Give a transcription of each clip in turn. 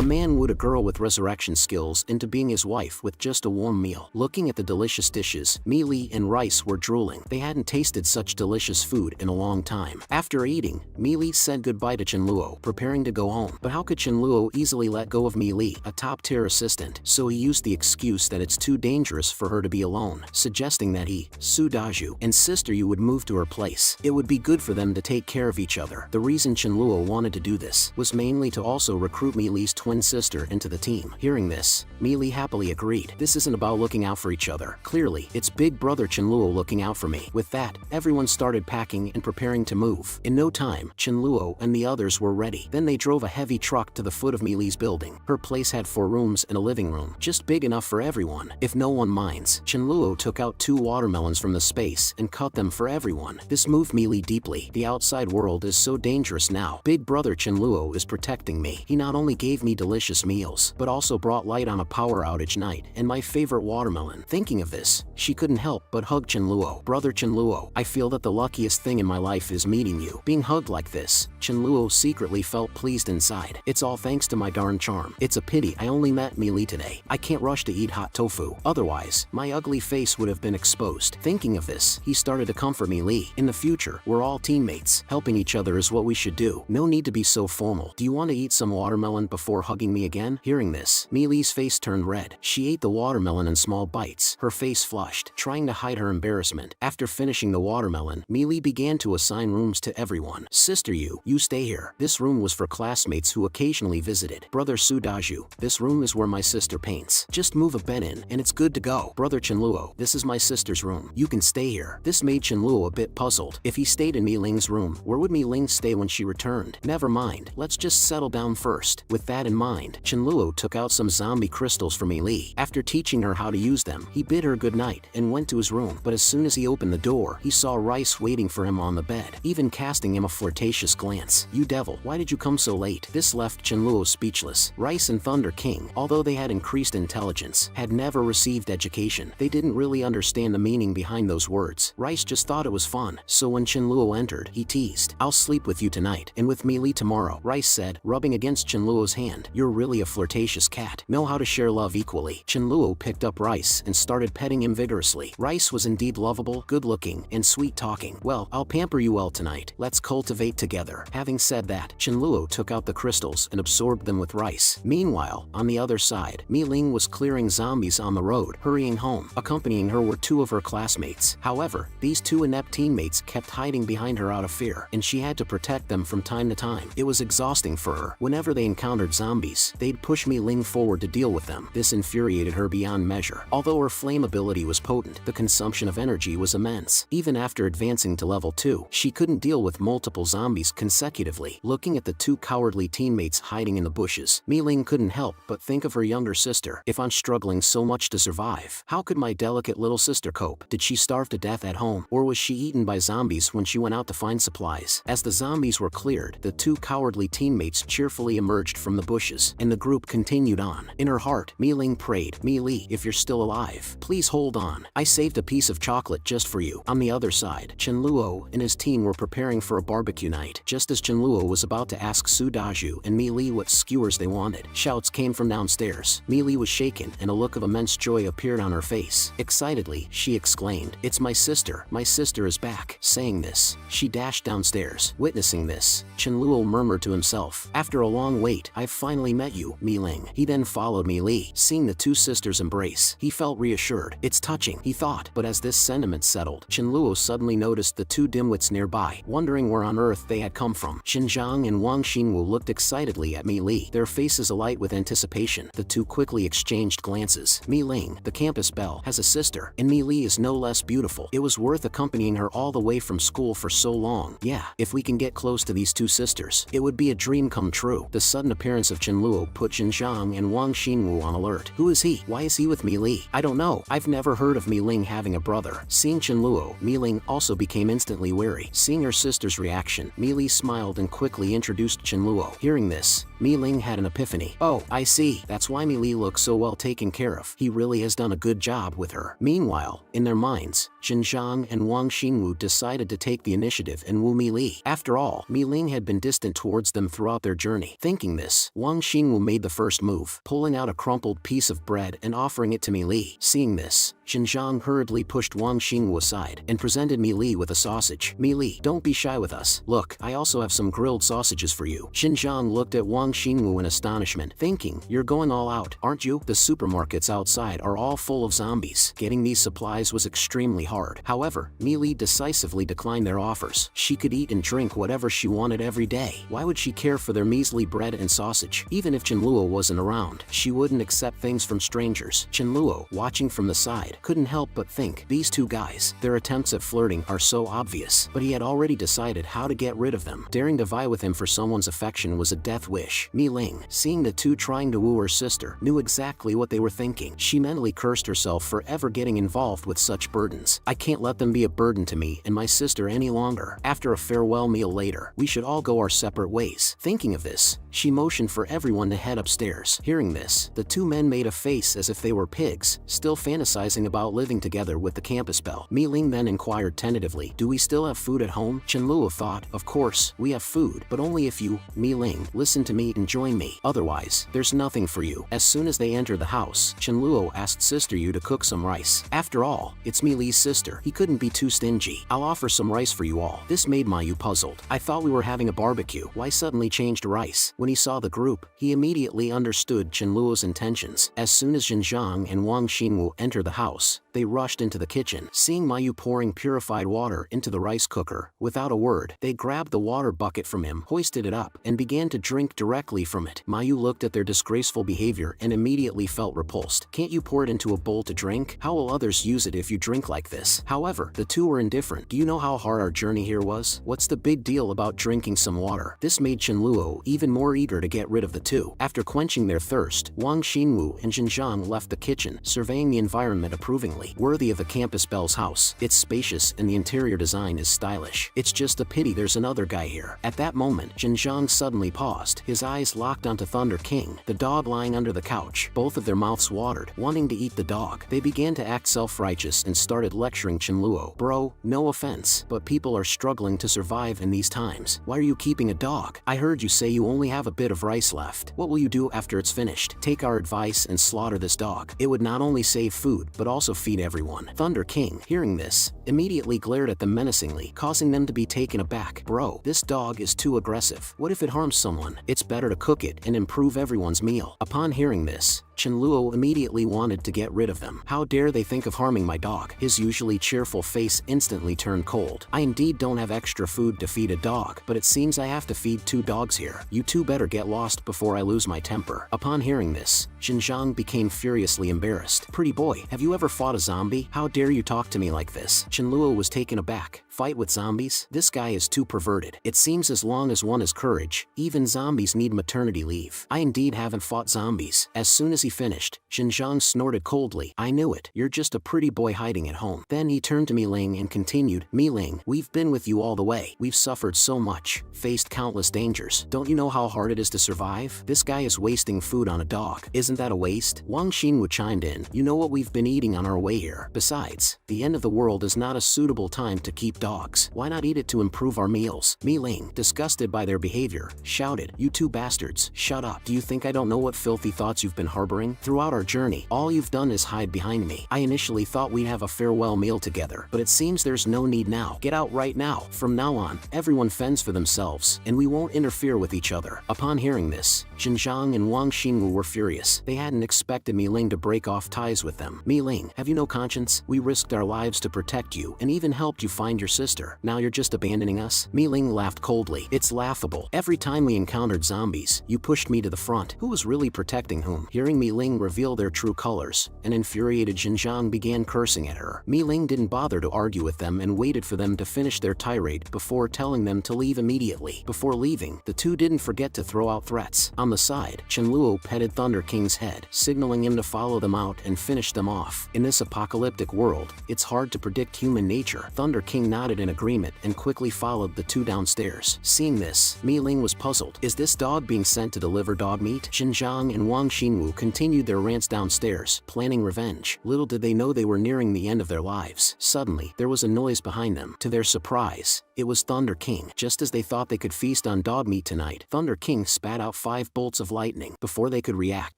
A man wooed a girl with resurrection skills into being his wife with just a warm meal. Looking at the delicious dishes, Mi Li and Rice were drooling. They hadn't tasted such delicious food in a long time. After eating, Mi Li said goodbye to Chenluo, preparing to go home. But how could Chenluo easily let go of Mi Li, a top-tier assistant? So he used the excuse that it's too dangerous for her to be alone, suggesting that he, Su Daju, and Sister Yu would move to her place. It would be good for them to take care of each other. The reason Chenluo wanted to do this was mainly to also recruit Mi Li's twin sister into the team. Hearing this, Mi Li happily agreed. This isn't about looking out for each other. Clearly, it's big brother Chenluo looking out for me. With that, everyone started packing and preparing to move. In no time, Chenluo and the others were ready. Then they drove a heavy truck to the foot of Mi Li's building. Her place had 4 rooms and a living room, just big enough for everyone. If no one minds, Chenluo took out 2 watermelons from the space and cut them for everyone. This moved Mi Li deeply. The outside world is so dangerous now. Big brother Chenluo is protecting me. He not only gave me delicious meals, but also brought light on a power outage night and my favorite watermelon. Thinking of this, she couldn't help but hug Chenluo. Brother Chenluo, I feel that the luckiest thing in my life is meeting you. Being hugged like this, Chenluo secretly felt pleased inside. It's all thanks to my darn charm. It's a pity I only met Mi Li today. I can't rush to eat hot tofu. Otherwise, my ugly face would have been exposed. Thinking of this, he started to comfort Mi Li. In the future, we're all teammates. Helping each other is what we should do. No need to be so formal. Do you want to eat some watermelon before hugging me again? Hearing this, Mi Li's face turned red. She ate the watermelon in small bites. Her face flushed, trying to hide her embarrassment. After finishing the watermelon, Mi Li began to assign rooms to everyone. Sister Yu, you stay here. This room was for classmates who occasionally visited. Brother Su Daju, this room is where my sister paints. Just move a bed in, and it's good to go. Brother Chenluo, this is my sister's room. You can stay here. This made Chenluo a bit puzzled. If he stayed in Mi Ling's room, where would Mi Ling stay when she returned? Never mind, let's just settle down first. With that in mind, Chenluo took out some zombie crystals for Mi Li. After teaching her how to use them, he bid her goodnight and went to his room. But as soon as he opened the door, he saw Rice waiting for him on the bed, even casting him a flirtatious glance. You devil, why did you come so late? This left Chenluo speechless. Rice and Thunder King, although they had increased intelligence, had never received education. They didn't really understand the meaning behind those words. Rice just thought it was fun, so when Chenluo entered, he teased, I'll sleep with you tonight, and with Mi Li tomorrow. Rice said, rubbing against Chenluo's hand, you're really a flirtatious cat. Know how to share love equally. Chenluo picked up Rice and started petting him vigorously. Rice was indeed lovable, good-looking, and sweet-talking. Well, I'll pamper you well tonight. Let's cultivate together. Having said that, Chenluo took out the crystals and absorbed them with Rice. Meanwhile, on the other side, Mi Ling was clearing zombies on the road, hurrying home. Accompanying her were 2 of her classmates. However, these 2 inept teammates kept hiding behind her out of fear, and she had to protect them from time to time. It was exhausting for her. Whenever they encountered zombies, they'd push Mi Ling forward to deal with them. This infuriated her beyond measure. Although her flame ability was potent, the consumption of energy was immense. Even after advancing to level 2, she couldn't deal with multiple zombies consecutively. Looking at the 2 cowardly teammates hiding in the bushes, Mi Ling couldn't help but think of her younger sister. If I'm struggling so much to survive, how could my delicate little sister cope? Did she starve to death at home, or was she eaten by zombies when she went out to find supplies? As the zombies were cleared, the 2 cowardly teammates cheerfully emerged from the bushes, and the group continued on. In her heart, Mi Ling prayed, Mi Li, if you're still alive, please hold on. I saved a piece of chocolate just for you. On the other side, Chenluo and his team were preparing for a barbecue night. Just as Chenluo was about to ask Su Daju and Mi Li what skewers they wanted, shouts came from downstairs. Mi Li was shaken, and a look of immense joy appeared on her face. Excitedly, she exclaimed, it's my sister. My sister is back. Saying this, she dashed downstairs. Witnessing this, Chenluo murmured to himself, after a long wait, I've finally met you, Mi Ling. He then followed Mi Li. Seeing the 2 sisters embrace, he felt reassured. It's touching, he thought. But as this sentiment settled, Chenluo suddenly noticed the 2 dimwits nearby, wondering where on earth they had come from. Xinjiang and Wang Xinwu looked excitedly at Mi Li, their faces alight with anticipation. The 2 quickly exchanged glances. Mi Ling, the campus belle, has a sister, and Mi Li is no less beautiful. It was worth accompanying her all the way from school for so long. Yeah, if we can get close to these 2 sisters, it would be a dream come true. The sudden appearance of Chenluo put Xinjiang and Wang Xinwu on alert. Who is he? Why is he with Mi Li? I don't know. I've never heard of Mi Ling having a brother. Seeing Chenluo, Mi Ling also became instantly wary. Seeing her sister's reaction, Mi Li smiled and quickly introduced Chenluo. Hearing this, Mi Ling had an epiphany. Oh, I see. That's why Mi Li looks so well taken care of. He really has done a good job with her. Meanwhile, in their minds, Xinjiang and Wang Xinwu decided to take the initiative and woo Mi Li. After all, Mi Ling had been distant towards them throughout their journey. Thinking this, Wang Wang Xingwu made the first move, pulling out a crumpled piece of bread and offering it to Mi Li. Seeing this, Xinjiang hurriedly pushed Wang Xingwu aside and presented Mi Li with a sausage. Mi Li, don't be shy with us. Look, I also have some grilled sausages for you. Xinjiang looked at Wang Xingwu in astonishment, thinking, you're going all out, aren't you? The supermarkets outside are all full of zombies. Getting these supplies was extremely hard. However, Mi Li decisively declined their offers. She could eat and drink whatever she wanted every day. Why would she care for their measly bread and sausage? Even if Chenluo wasn't around, she wouldn't accept things from strangers. Chenluo, watching from the side, couldn't help but think, these two guys, their attempts at flirting are so obvious. But he had already decided how to get rid of them. Daring to vie with him for someone's affection was a death wish. Mi Ling, seeing the two trying to woo her sister, knew exactly what they were thinking. She mentally cursed herself for ever getting involved with such burdens. I can't let them be a burden to me and my sister any longer. After a farewell meal later, we should all go our separate ways. Thinking of this, she motioned for everyone to head upstairs. Hearing this, the two men made a face as if they were pigs, still fantasizing about living together with the campus belle. Mi Ling then inquired tentatively, do we still have food at home? Chenluo thought, of course, we have food, but only if you, Mi Ling, listen to me and join me. Otherwise, there's nothing for you. As soon as they entered the house, Chenluo asked Sister Yu to cook some rice. After all, it's Mi Li's sister. He couldn't be too stingy. I'll offer some rice for you all. This made Ma Yu puzzled. I thought we were having a barbecue. Why suddenly change to rice? When he saw the group, he immediately understood Chenluo's intentions. As soon as Xinjiang and Wang Xingwu entered the house, they rushed into the kitchen. Seeing Ma Yu pouring purified water into the rice cooker, without a word, they grabbed the water bucket from him, hoisted it up, and began to drink directly from it. Ma Yu looked at their disgraceful behavior and immediately felt repulsed. Can't you pour it into a bowl to drink? How will others use it if you drink like this? However, the two were indifferent. Do you know how hard our journey here was? What's the big deal about drinking some water? This made Chenluo even more eager to get rid of the two. After quenching their thirst, Wang Xingwu and Xinjiang left the kitchen, surveying the environment approvingly. Worthy of the campus belle's house. It's spacious and the interior design is stylish. It's just a pity there's another guy here. At that moment, Xinjiang suddenly paused, his eyes locked onto Thunder King, the dog lying under the couch. Both of their mouths watered, wanting to eat the dog. They began to act self-righteous and started lecturing Chenluo. Bro, no offense, but people are struggling to survive in these times. Why are you keeping a dog? I heard you say you only have a bit of rice left. What will you do after it's finished? Take our advice and slaughter this dog. It would not only save food, but also feed everyone. Thunder King, hearing this, immediately glared at them menacingly, causing them to be taken aback. Bro, this dog is too aggressive. What if it harms someone? It's better to cook it and improve everyone's meal. Upon hearing this, Chenluo immediately wanted to get rid of them. How dare they think of harming my dog? His usually cheerful face instantly turned cold. I indeed don't have extra food to feed a dog, but it seems I have to feed two dogs here. You two better get lost before I lose my temper. Upon hearing this, Xinjiang became furiously embarrassed. Pretty boy, have you ever fought a zombie? How dare you talk to me like this? Chenluo was taken aback. Fight with zombies? This guy is too perverted. It seems as long as one has courage, even zombies need maternity leave. I indeed haven't fought zombies. As soon as he finished, Xinjiang snorted coldly. I knew it. You're just a pretty boy hiding at home. Then he turned to Mi Ling and continued, Mi Ling, we've been with you all the way. We've suffered so much, faced countless dangers. Don't you know how hard it is to survive? This guy is wasting food on a dog. Isn't that a waste? Wang Xingwu chimed in. You know what we've been eating on our way here. Besides, the end of the world is not a suitable time to keep dogs. Why not eat it to improve our meals? Mi Ling, disgusted by their behavior, shouted, you two bastards, shut up. Do you think I don't know what filthy thoughts you've been harboring? Throughout our journey, all you've done is hide behind me. I initially thought we'd have a farewell meal together, but it seems there's no need now. Get out right now. From now on, everyone fends for themselves, and we won't interfere with each other. Upon hearing this, Xinjiang and Wang Xingwu were furious. They hadn't expected Mi Ling to break off ties with them. Mi Ling, have you no conscience? We risked our lives to protect you and even helped you find your sister. Now you're just abandoning us? Mi Ling laughed coldly. It's laughable. Every time we encountered zombies, you pushed me to the front. Who was really protecting whom? Hearing Mi Ling reveal their true colors, an infuriated Xinjiang began cursing at her. Mi Ling didn't bother to argue with them and waited for them to finish their tirade before telling them to leave immediately. Before leaving, the two didn't forget to throw out threats. On the side, Chenluo petted Thunder King's Ling's head, signaling him to follow them out and finish them off. In this apocalyptic world, it's hard to predict human nature. Thunder King nodded in agreement and quickly followed the two downstairs. Seeing this, Mi Ling was puzzled. Is this dog being sent to deliver dog meat? Xinjiang and Wang Xinwu continued their rants downstairs, planning revenge. Little did they know they were nearing the end of their lives. Suddenly, there was a noise behind them. To their surprise, it was Thunder King. Just as they thought they could feast on dog meat tonight, Thunder King spat out 5 bolts of lightning. Before they could react,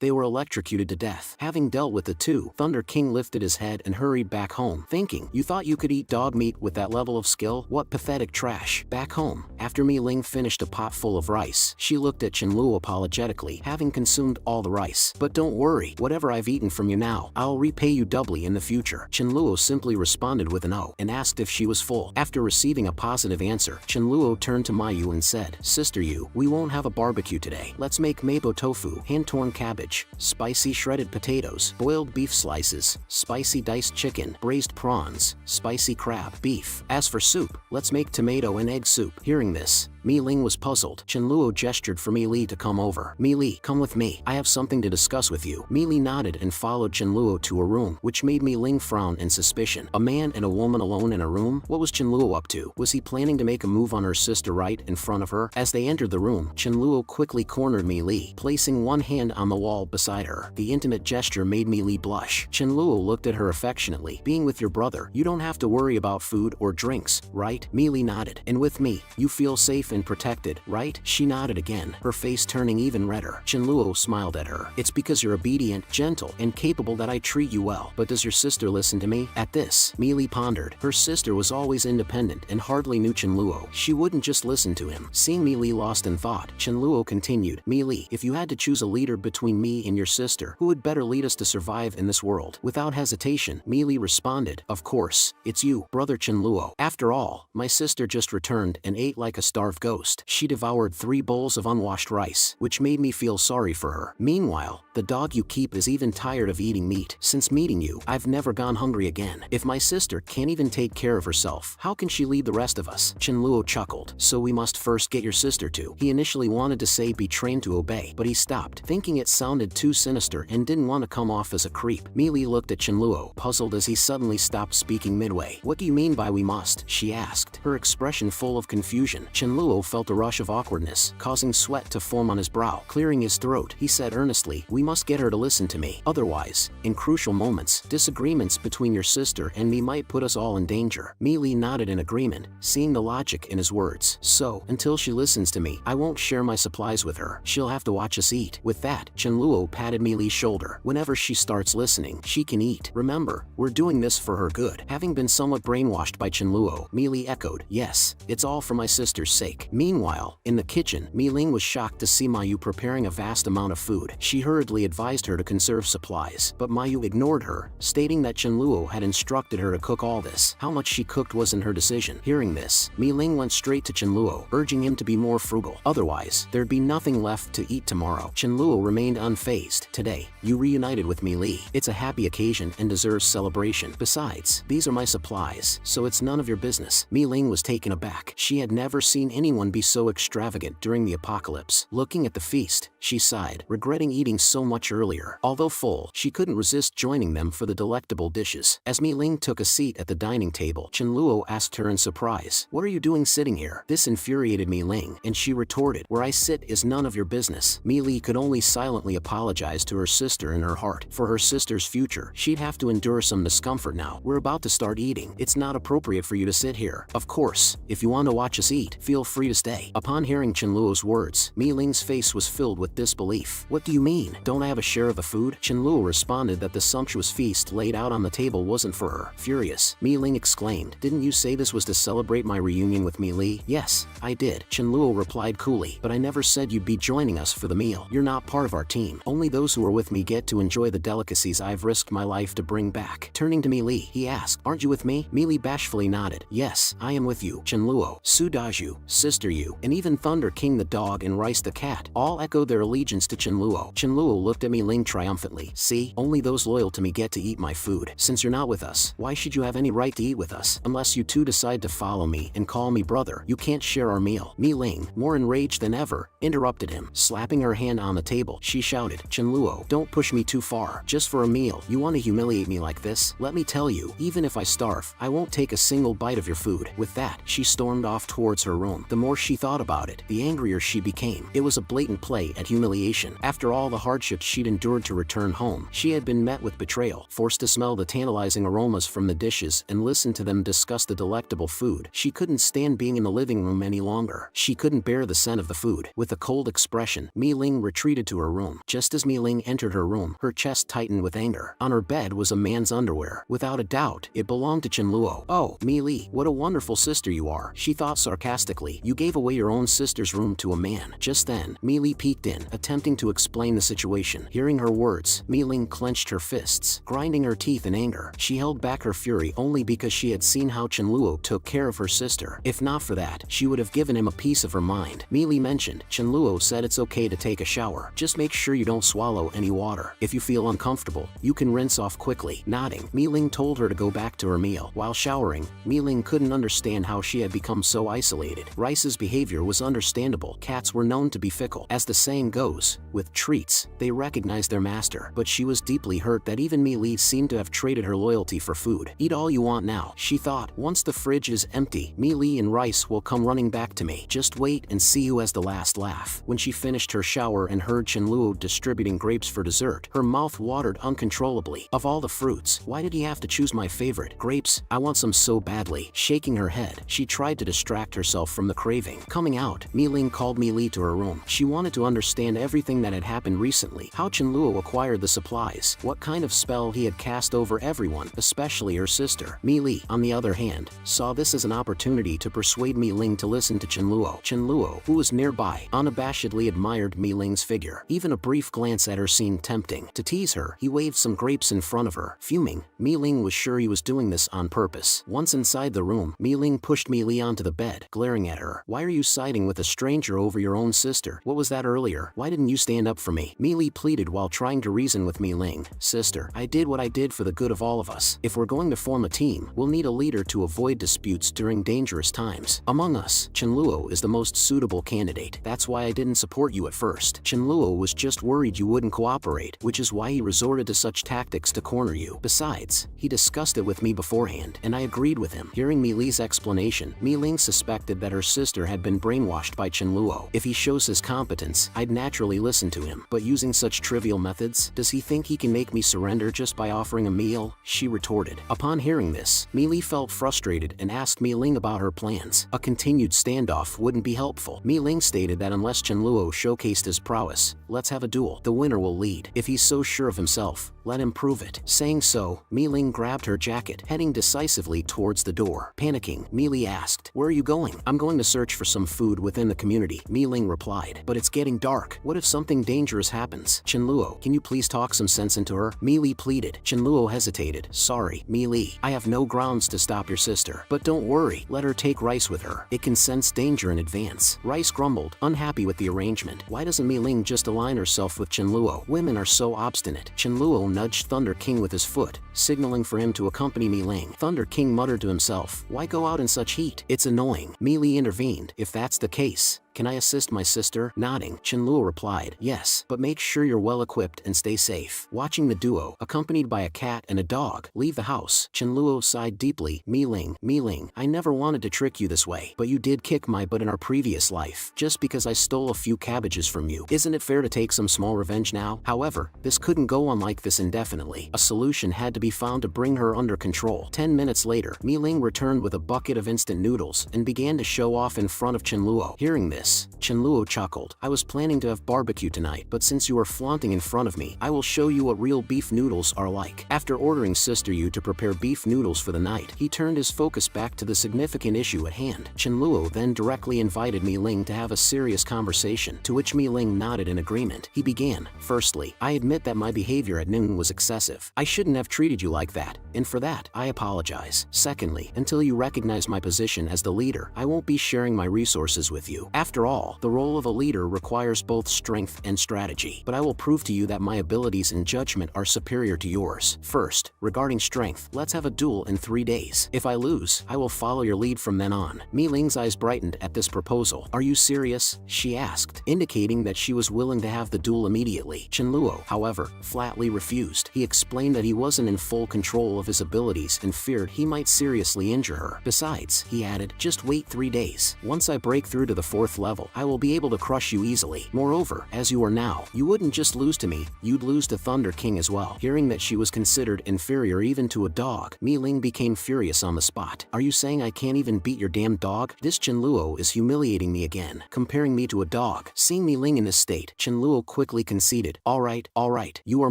they were electrocuted to death. Having dealt with the two, Thunder King lifted his head and hurried back home, thinking, you thought you could eat dog meat with that level of skill? What pathetic trash. Back home, after Mi Ling finished a pot full of rice, she looked at Qianluo apologetically, having consumed all the rice. But don't worry, whatever I've eaten from you now, I'll repay you doubly in the future. Qianluo simply responded with an "oh" and asked if she was full. After receiving a positive answer, Qianluo turned to Mayu and said, Sister Yu, we won't have a barbecue today. Let's make meibo tofu, hand-torn cabbage, spicy shredded potatoes, boiled beef slices, spicy diced chicken, braised prawns, spicy crab, beef. As for soup, let's make tomato and egg soup. Hearing this, Mi Ling was puzzled. Qianluo gestured for Mi Li to come over. Mi Li, come with me. I have something to discuss with you. Mi Li nodded and followed Qianluo to a room, which made Mi Ling frown in suspicion. A man and a woman alone in a room? What was Qianluo up to? Was he planning to make a move on her sister right in front of her? As they entered the room, Qianluo quickly cornered Mi Li, placing one hand on the wall beside her. The intimate gesture made Mi Li blush. Qianluo looked at her affectionately. Being with your brother, you don't have to worry about food or drinks, right? Mi Li nodded. And with me, you feel safe and protected, right? She nodded again, her face turning even redder. Qianluo smiled at her. It's because you're obedient, gentle, and capable that I treat you well. But does your sister listen to me? At this, Mi Li pondered. Her sister was always independent and hardly knew Qianluo. She wouldn't just listen to him. Seeing Mi Li lost in thought, Qianluo continued, Mi Li, if you had to choose a leader between me and your sister, who would better lead us to survive in this world? Without hesitation, Mi Li responded, of course, it's you, brother Qianluo. After all, my sister just returned and ate like a starved ghost. She devoured 3 bowls of unwashed rice, which made me feel sorry for her. Meanwhile, the dog you keep is even tired of eating meat. Since meeting you, I've never gone hungry again. If my sister can't even take care of herself, how can she lead the rest of us? Qianluo chuckled. So we must first get your sister to. He initially wanted to say be trained to obey, but he stopped, thinking it sounded too sinister and didn't want to come off as a creep. Mi Li looked at Qianluo, puzzled as he suddenly stopped speaking midway. What do you mean by we must? She asked, her expression full of confusion. Qianluo felt a rush of awkwardness, causing sweat to form on his brow. Clearing his throat, he said earnestly, we must get her to listen to me. Otherwise, in crucial moments, disagreements between your sister and me might put us all in danger. Mi Li nodded in agreement, seeing the logic in his words. So, until she listens to me, I won't share my supplies with her. She'll have to watch us eat. With that, Qianluo patted Mi Li's shoulder. Whenever she starts listening, she can eat. Remember, we're doing this for her good. Having been somewhat brainwashed by Qianluo, Mi Li echoed, yes, it's all for my sister's sake. Meanwhile, in the kitchen, Mi Ling was shocked to see Mayu preparing a vast amount of food. She hurriedly advised her to conserve supplies, but Mayu ignored her, stating that Qianluo had instructed her to cook all this. How much she cooked wasn't her decision. Hearing this, Mi Ling went straight to Qianluo, urging him to be more frugal. Otherwise, there'd be nothing left to eat tomorrow. Qianluo remained unfazed. Today, you reunited with Mi Li. It's a happy occasion and deserves celebration. Besides, these are my supplies, so it's none of your business. Mi Ling was taken aback. She had never seen anyone be so extravagant during the apocalypse. Looking at the feast, she sighed, regretting eating so much earlier. Although full, she couldn't resist joining them for the delectable dishes. As Mi Ling took a seat at the dining table, Qianluo asked her in surprise, what are you doing sitting here? This infuriated Mi Ling, and she retorted, where I sit is none of your business. Mi Li could only silently apologize to her sister in her heart. For her sister's future, she'd have to endure some discomfort now. We're about to start eating. It's not appropriate for you to sit here. Of course, if you want to watch us eat, feel free to stay. Upon hearing Qianluo's words, Mi Ling's face was filled with disbelief. What do you mean? Don't I have a share of the food? Qianluo responded that the sumptuous feast laid out on the table wasn't for her. Furious, Mi Ling exclaimed, didn't you say this was to celebrate my reunion with Mi Li? Yes, I did. Qianluo replied coolly, but I never said you'd be joining us for the meal. You're not part of our team. Only those who are with me get to enjoy the delicacies I've risked my life to bring back. Turning to Mi Li, he asked, aren't you with me? Mi Li bashfully nodded. Yes, I am with you. Qianluo, Su Daju, sister you, and even Thunder King the dog and Rice the cat all echoed their allegiance to Chenluo. Chenluo looked at Mi Ling triumphantly. See, only those loyal to me get to eat my food. Since you're not with us, why should you have any right to eat with us? Unless you two decide to follow me and call me brother, you can't share our meal. Mi Ling, more enraged than ever, interrupted him. Slapping her hand on the table, she shouted, Chenluo, don't push me too far. Just for a meal, you want to humiliate me like this? Let me tell you, even if I starve, I won't take a single bite of your food. With that, she stormed off towards her room. The more she thought about it, the angrier she became. It was a blatant play at humiliation. After all the hardships she'd endured to return home, she had been met with betrayal. Forced to smell the tantalizing aromas from the dishes and listen to them discuss the delectable food, she couldn't stand being in the living room any longer. She couldn't bear the scent of the food. With a cold expression, Mi Ling retreated to her room. Just as Mi Ling entered her room, her chest tightened with anger. On her bed was a man's underwear. Without a doubt, it belonged to Chenluo. Oh, Mi Li, what a wonderful sister you are, she thought sarcastically. You gave away your own sister's room to a man. Just then, Mi Li peeked in, attempting to explain the situation. Hearing her words, Mi Ling clenched her fists, grinding her teeth in anger. She held back her fury only because she had seen how Chenluo took care of her sister. If not for that, she would have given him a piece of her mind. Mi Li mentioned, Chenluo said it's okay to take a shower. Just make sure you don't swallow any water. If you feel uncomfortable, you can rinse off quickly. Nodding, Mi Ling told her to go back to her meal. While showering, Mi Ling couldn't understand how she had become so isolated. Rice's behavior was understandable. Cats were known to be fickle. As the saying goes, with treats, they recognized their master. But she was deeply hurt that even Mi Li seemed to have traded her loyalty for food. Eat all you want now, she thought. Once the fridge is empty, Mi Li and Rice will come running back to me. Just wait and see who has the last laugh. When she finished her shower and heard Chenluo distributing grapes for dessert, her mouth watered uncontrollably. Of all the fruits, why did he have to choose my favorite? Grapes? I want some so badly. Shaking her head, she tried to distract herself from the craving. Coming out, Mi Ling called Mi Li to her room. She wanted to understand everything that had happened recently, how Chenluo acquired the supplies, what kind of spell he had cast over everyone, especially her sister. Mi Li, on the other hand, saw this as an opportunity to persuade Mi Ling to listen to Chenluo. Chenluo, who was nearby, unabashedly admired Mi Ling's figure. Even a brief glance at her seemed tempting. To tease her, he waved some grapes in front of her. Fuming, Mi Ling was sure he was doing this on purpose. Once inside the room, Mi Ling pushed Mi Li onto the bed, glaring at her. Why are you siding with a stranger over your own sister? What was that earlier? Why didn't you stand up for me? Mi Li pleaded while trying to reason with Mi Ling. Sister, I did what I did for the good of all of us. If we're going to form a team, we'll need a leader to avoid disputes during dangerous times. Among us, Chenluo is the most suitable candidate. That's why I didn't support you at first. Chenluo was just worried you wouldn't cooperate, which is why he resorted to such tactics to corner you. Besides, he discussed it with me beforehand, and I agreed with him. Hearing Mi Li's explanation, Mi Ling suspected that her sister had been brainwashed by Chenluo. If he shows his competence, I'd naturally listen to him. But using such trivial methods, does he think he can make me surrender just by offering a meal? She retorted. Upon hearing this, Mi Li felt frustrated and asked Mi Ling about her plans. A continued standoff wouldn't be helpful. Mi Ling stated that unless Chenluo showcased his prowess, let's have a duel. The winner will lead. If he's so sure of himself, let him prove it. Saying so, Mi Ling grabbed her jacket, heading decisively towards the door. Panicking, Mi Li asked, where are you going? I'm going to search for some food within the community, Mi Ling replied. But it's getting dark. What if something dangerous happens? Chenluo, can you please talk some sense into her? Mi Li pleaded. Chenluo hesitated. Sorry, Mi Li. I have no grounds to stop your sister. But don't worry, let her take Rice with her. It can sense danger in advance. Rice grumbled, unhappy with the arrangement. Why doesn't Mi Ling just align herself with Chenluo? Women are so obstinate. Chenluo nudged Thunder King with his foot, signaling for him to accompany Mi Ling. Thunder King muttered to himself, why go out in such heat? It's annoying. Mi Li intervened. If that's the case, can I assist my sister? Nodding, Chenluo replied, yes, but make sure you're well equipped and stay safe. Watching the duo, accompanied by a cat and a dog, leave the house, Chenluo sighed deeply. Mi Ling, I never wanted to trick you this way, but you did kick my butt in our previous life, just because I stole a few cabbages from you. Isn't it fair to take some small revenge now? However, this couldn't go on like this indefinitely. A solution had to be found to bring her under control. 10 minutes later, Mi Ling returned with a bucket of instant noodles and began to show off in front of Chenluo. Hearing this, this, Chen Luo chuckled. I was planning to have barbecue tonight, but since you are flaunting in front of me, I will show you what real beef noodles are like. After ordering Sister Yu to prepare beef noodles for the night, he turned his focus back to the significant issue at hand. Chen Luo then directly invited Mi Ling to have a serious conversation, to which Mi Ling nodded in agreement. He began, "Firstly, I admit that my behavior at noon was excessive. I shouldn't have treated you like that, and for that, I apologize. Secondly, until you recognize my position as the leader, I won't be sharing my resources with you. After all, the role of a leader requires both strength and strategy, but I will prove to you that my abilities and judgment are superior to yours. First, regarding strength, let's have a duel in 3 days. If I lose, I will follow your lead from then on." Mi Ling's eyes brightened at this proposal. "Are you serious?" she asked, indicating that she was willing to have the duel immediately. Chen Luo, however, flatly refused. He explained that he wasn't in full control of his abilities and feared he might seriously injure her. Besides, he added, "Just wait 3 days. Once I break through to the 4th level, I will be able to crush you easily. Moreover, as you are now, you wouldn't just lose to me, you'd lose to Thunder King as well." Hearing that she was considered inferior even to a dog, Mi Ling became furious on the spot. "Are you saying I can't even beat your damn dog? This Chen Luo is humiliating me again, comparing me to a dog." Seeing Mi Ling in this state, Chen Luo quickly conceded, all right, you are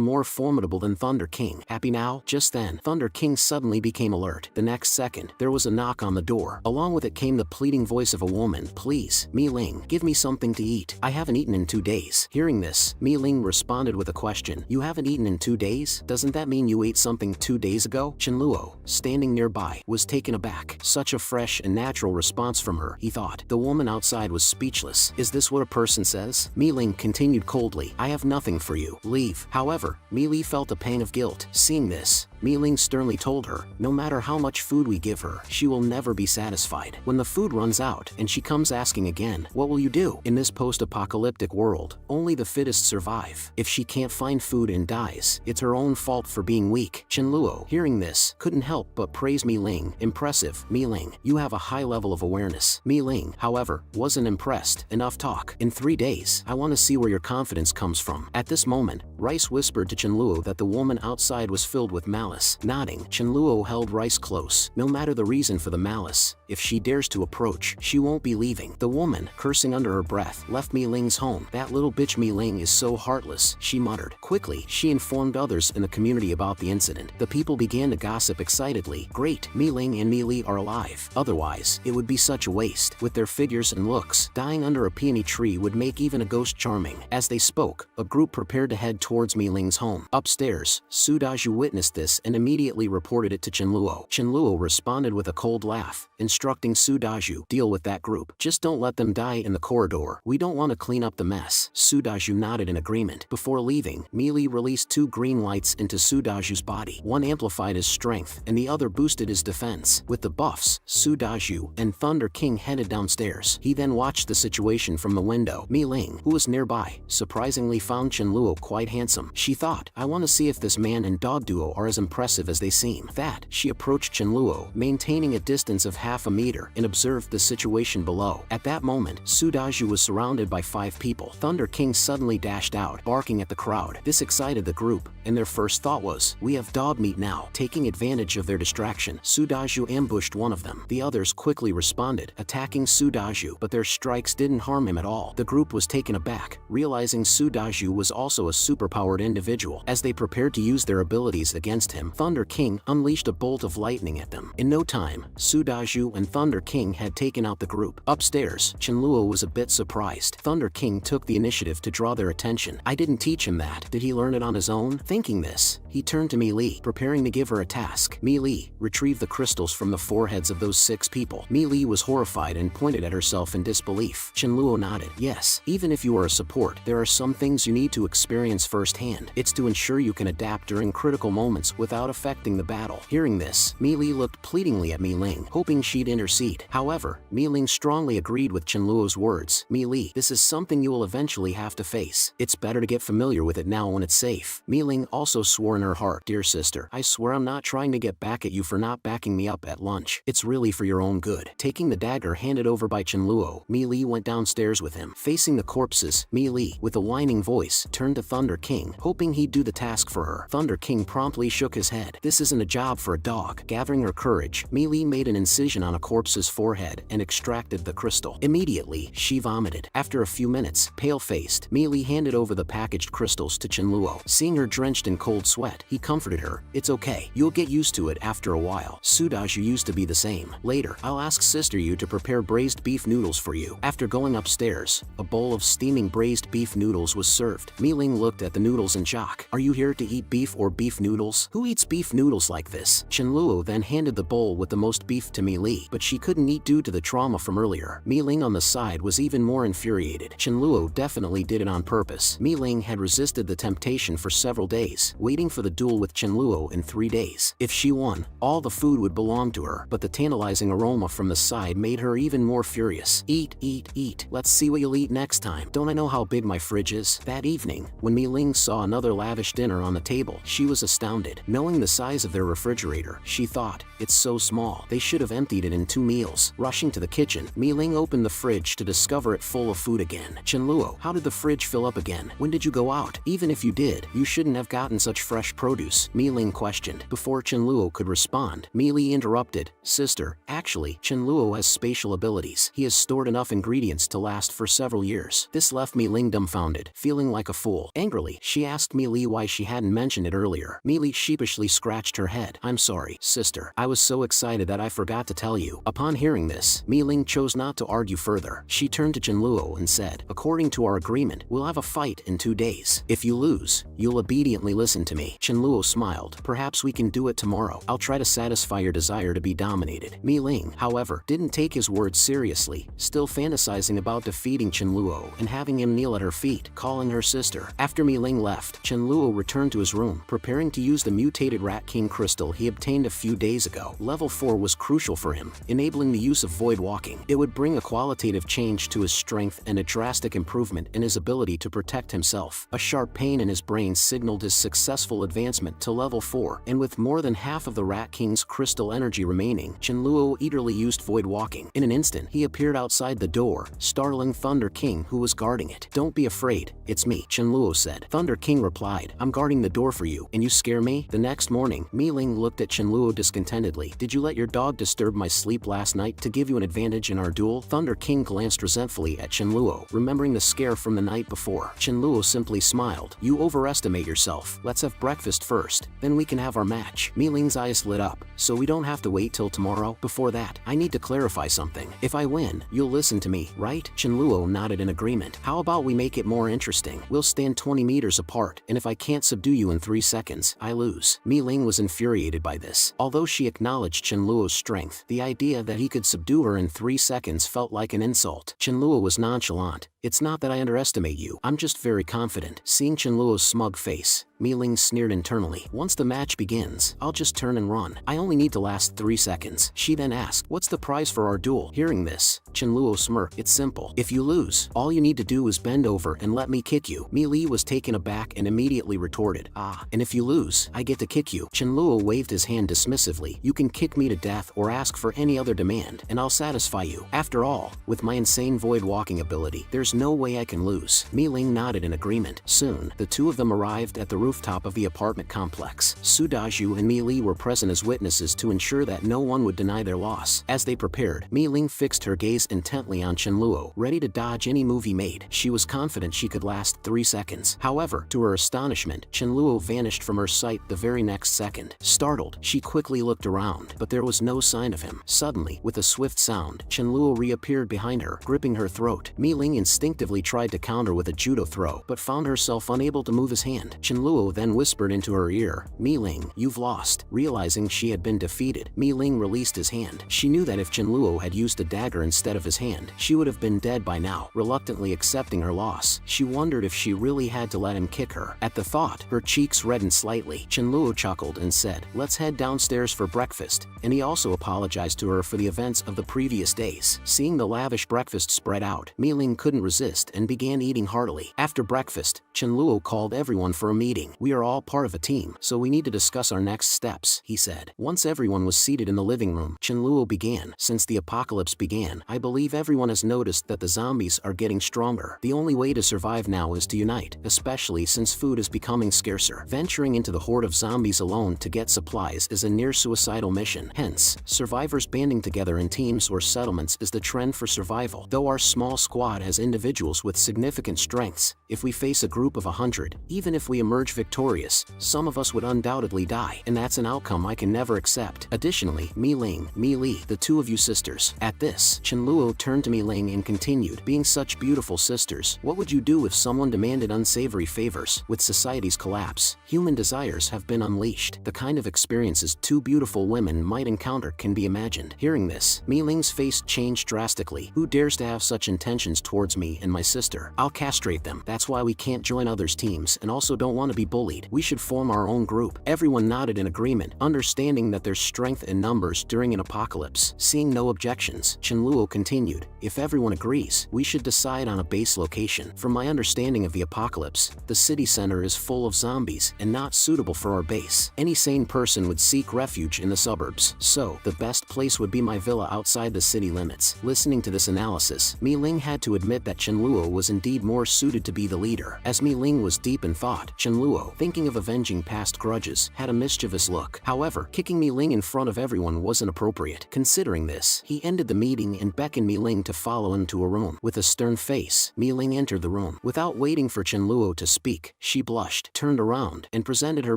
more formidable than Thunder King. Happy now?" Just then, Thunder King suddenly became alert. The next second, there was a knock on the door. Along with it came the pleading voice of a woman. "Please, Mi Ling, give me something to eat. I haven't eaten in 2 days." Hearing this, Mi Ling responded with a question. "You haven't eaten in 2 days? Doesn't that mean you ate something 2 days ago?" Chen Luo, standing nearby, was taken aback. Such a fresh and natural response from her, he thought. The woman outside was speechless. Is this what a person says? Mi Ling continued coldly, "I have nothing for you. Leave." However, Mi Li felt a pang of guilt. Seeing this, Mi Ling sternly told her, "No matter how much food we give her, she will never be satisfied. When the food runs out and she comes asking again, what will you do? In this post-apocalyptic world, only the fittest survive. If she can't find food and dies, it's her own fault for being weak." Chen Luo, hearing this, couldn't help but praise Mi Ling. "Impressive, Mi Ling. You have a high level of awareness." Mi Ling, however, wasn't impressed. "Enough talk. In 3 days, I want to see where your confidence comes from." At this moment, Rice whispered to Chen Luo that the woman outside was filled with malice. Nodding, Chen Luo held Rice close. No matter the reason for the malice, if she dares to approach, she won't be leaving. The woman, cursing under her breath, left Mi Ling's home. "That little bitch Mi Ling is so heartless," she muttered. Quickly, she informed others in the community about the incident. The people began to gossip excitedly. "Great, Mi Ling and Mi Li are alive. Otherwise, it would be such a waste. With their figures and looks, dying under a peony tree would make even a ghost charming." As they spoke, a group prepared to head towards Mi Ling's home. Upstairs, Su Daju witnessed this and immediately reported it to Chen Luo. Chen Luo responded with a cold laugh, instructing Su Daju, "Deal with that group. Just don't let them die in the corridor. We don't want to clean up the mess." Su Daju nodded in agreement. Before leaving, Mi Li released 2 green lights into Su Daju's body. One amplified his strength, and the other boosted his defense. With the buffs, Su Daju and Thunder King headed downstairs. He then watched the situation from the window. Mi Ling, who was nearby, surprisingly found Chen Luo quite handsome. She thought, "I want to see if this man and dog duo are as impressive as they seem." That, she approached Chen Luo, maintaining a distance of half a meter, and observed the situation below. At that moment, Su Daju was surrounded by 5 people. Thunder King suddenly dashed out, barking at the crowd. This excited the group, and their first thought was, "We have dog meat now." Taking advantage of their distraction, Su Daju ambushed one of them. The others quickly responded, attacking Su Daju, but their strikes didn't harm him at all. The group was taken aback, realizing Su Daju was also a superpowered individual. As they prepared to use their abilities against him, Thunder King unleashed a bolt of lightning at them. In no time, Su Daju and Thunder King had taken out the group. Upstairs, Chen Luo was a bit surprised. Thunder King took the initiative to draw their attention. "I didn't teach him that. Did he learn it on his own?" Thinking this, he turned to Mi Li, preparing to give her a task. Mi Li, retrieve the crystals from the foreheads of those 6 people. Mi Li was horrified and pointed at herself in disbelief. Chen Luo nodded. "Yes, even if you are a support, there are some things you need to experience firsthand. It's to ensure you can adapt during critical moments without affecting the battle." Hearing this, Mi Li looked pleadingly at Mi Ling, hoping she'd intercede. However, Mi Ling strongly agreed with Chen Luo's words. "Mi Li, this is something you will eventually have to face. It's better to get familiar with it now when it's safe." Mi Ling also swore in her heart, "Dear sister, I swear I'm not trying to get back at you for not backing me up at lunch. It's really for your own good." Taking the dagger handed over by Chen Luo, Mi Li went downstairs with him. Facing the corpses, Mi Li, with a whining voice, turned to Thunder King, hoping he'd do the task for her. Thunder King promptly shook shook his head. This isn't a job for a dog. Gathering her courage, Mi Li made an incision on a corpse's forehead and extracted the crystal. Immediately, she vomited. After a few minutes, pale-faced, Mi Li handed over the packaged crystals to Chen Luo. Seeing her drenched in cold sweat, he comforted her. It's okay. You'll get used to it after a while. Sudaju used to be the same. Later, I'll ask Sister Yu to prepare braised beef noodles for you. After going upstairs, a bowl of steaming braised beef noodles was served. Mi Ling looked at the noodles in shock. Are you here to eat beef or beef noodles? Who eats beef noodles like this? Chen Luo then handed the bowl with the most beef to Mi Li, but she couldn't eat due to the trauma from earlier. Mi Ling on the side was even more infuriated. Chen Luo definitely did it on purpose. Mi Ling had resisted the temptation for several days, waiting for the duel with Chen Luo in 3 days. If she won, all the food would belong to her, but the tantalizing aroma from the side made her even more furious. Eat, eat, eat. Let's see what you'll eat next time. Don't I know how big my fridge is? That evening, when Mi Ling saw another lavish dinner on the table, she was astounded. Knowing the size of their refrigerator, she thought, it's so small. They should have emptied it in 2 meals. Rushing to the kitchen, Mi Ling opened the fridge to discover it full of food again. Chen Luo, how did the fridge fill up again? When did you go out? Even if you did, you shouldn't have gotten such fresh produce, Mi Ling questioned. Before Chen Luo could respond, Mi Li interrupted. Sister, actually, Chen Luo has spatial abilities. He has stored enough ingredients to last for several years. This left Mi Ling dumbfounded, feeling like a fool. Angrily, she asked Mi Li why she hadn't mentioned it earlier. Mi Li sheepishly scratched her head. I'm sorry, sister. I was so excited that I forgot to tell you. Upon hearing this, Mi Ling chose not to argue further. She turned to Chen Luo and said, according to our agreement, we'll have a fight in 2 days. If you lose, you'll obediently listen to me. Chen Luo smiled. Perhaps we can do it tomorrow. I'll try to satisfy your desire to be dominated. Mi Ling, however, didn't take his words seriously, still fantasizing about defeating Chen Luo and having him kneel at her feet, calling her sister. After Mi Ling left, Chen Luo returned to his room, preparing to use the mutated Rat King crystal he obtained a few days ago. Level 4 was crucial for him, enabling the use of void walking. It would bring a qualitative change to his strength and a drastic improvement in his ability to protect himself. A sharp pain in his brain signaled his successful advancement to level 4, and with more than half of the Rat King's crystal energy remaining, Chen Luo eagerly used void walking. In an instant, he appeared outside the door, startling Thunder King, who was guarding it. Don't be afraid, it's me, Chen Luo said. Thunder King replied, I'm guarding the door for you, and you scare me? The next morning, Mi Ling looked at Chen Luo discontentedly. Did you let your dog disturb my sleep last night to give you an advantage in our duel? Thunder King glanced resentfully at Chen Luo, remembering the scare from the night before. Chen Luo simply smiled. You overestimate yourself. Let's have breakfast first, then we can have our match. Mi Ling's eyes lit up. So we don't have to wait till tomorrow? Before that, I need to clarify something. If I win, you'll listen to me, right? Chen Luo nodded in agreement. How about we make it more interesting? We'll stand 20 meters apart, and if I can't subdue you in 3 seconds, I lose. Mi Ling was infuriated by this. Although she acknowledged Chen Luo's strength, the idea that he could subdue her in 3 seconds felt like an insult. Chen Luo was nonchalant. It's not that I underestimate you, I'm just very confident. Seeing Chen Luo's smug face, Mi Ling sneered internally. Once the match begins, I'll just turn and run. I only need to last 3 seconds. She then asked, what's the prize for our duel? Hearing this, Chen Luo smirked. It's simple. If you lose, all you need to do is bend over and let me kick you. Mi Li was taken aback and immediately retorted, and if you lose, I get to kick you. Chen Luo waved his hand dismissively. You can kick me to death or ask for any other demand, and I'll satisfy you. After all, with my insane void walking ability, there's no way I can lose. Mi Ling nodded in agreement. Soon, the two of them arrived at the rooftop of the apartment complex. Sudaju and Mi Li were present as witnesses to ensure that no one would deny their loss. As they prepared, Mi Ling fixed her gaze intently on Chen Luo, ready to dodge any move he made. She was confident she could last 3 seconds. However, to her astonishment, Chen Luo vanished from her sight the very next second. Startled, she quickly looked around, but there was no sign of him. Suddenly, with a swift sound, Chen Luo reappeared behind her, gripping her throat. Mi Ling instinctively tried to counter with a judo throw, but found herself unable to move his hand. Chen Luo then whispered into her ear, Mi Ling, you've lost. Realizing she had been defeated, Mi Ling released his hand. She knew that if Chen Luo had used a dagger instead of his hand, she would have been dead by now. Reluctantly accepting her loss, she wondered if she really had to let him kick her. At the thought, her cheeks reddened slightly. Chen Luo chuckled and said, let's head downstairs for breakfast, and he also apologized to her for the events of the previous days. Seeing the lavish breakfast spread out, Mi Ling couldn't resist and began eating heartily. After breakfast, Chen Luo called everyone for a meeting. meeting. We are all part of a team, so we need to discuss our next steps, he said. Once everyone was seated in the living room, Chenluo began. Since the apocalypse began, I believe everyone has noticed that the zombies are getting stronger. The only way to survive now is to unite, especially since food is becoming scarcer. Venturing into the horde of zombies alone to get supplies is a near-suicidal mission. Hence, survivors banding together in teams or settlements is the trend for survival. Though our small squad has individuals with significant strengths, if we face a group of 100, even if we emerge victorious, some of us would undoubtedly die, and that's an outcome I can never accept. Additionally, Mi Li, the two of you sisters. At this, Chenluo turned to Mi Ling and continued, being such beautiful sisters, what would you do if someone demanded unsavory favors? With society's collapse, human desires have been unleashed. The kind of experiences two beautiful women might encounter can be imagined. Hearing this, Mi Ling's face changed drastically. Who dares to have such intentions towards me and my sister? I'll castrate them. That's why we can't join others' teams and also don't want to be bullied. We should form our own group. Everyone nodded in agreement, understanding that there's strength in numbers during an apocalypse. Seeing no objections, Chenluo continued, if everyone agrees, we should decide on a base location. From my understanding of the apocalypse, the city center is full of zombies and not suitable for our base. Any sane person would seek refuge in the suburbs, so the best place would be my villa outside the city limits. Listening to this analysis, Mi Ling had to admit that Chenluo was indeed more suited to be the leader. As Mi Ling was deep in thought, Chenluo, thinking of avenging past grudges, had a mischievous look. However, kicking Mi Ling in front of everyone wasn't appropriate. Considering this, he ended the meeting and beckoned Mi Ling to follow him to a room. With a stern face, Mi Ling entered the room. Without waiting for Chenluo to speak, she blushed, turned around, and presented her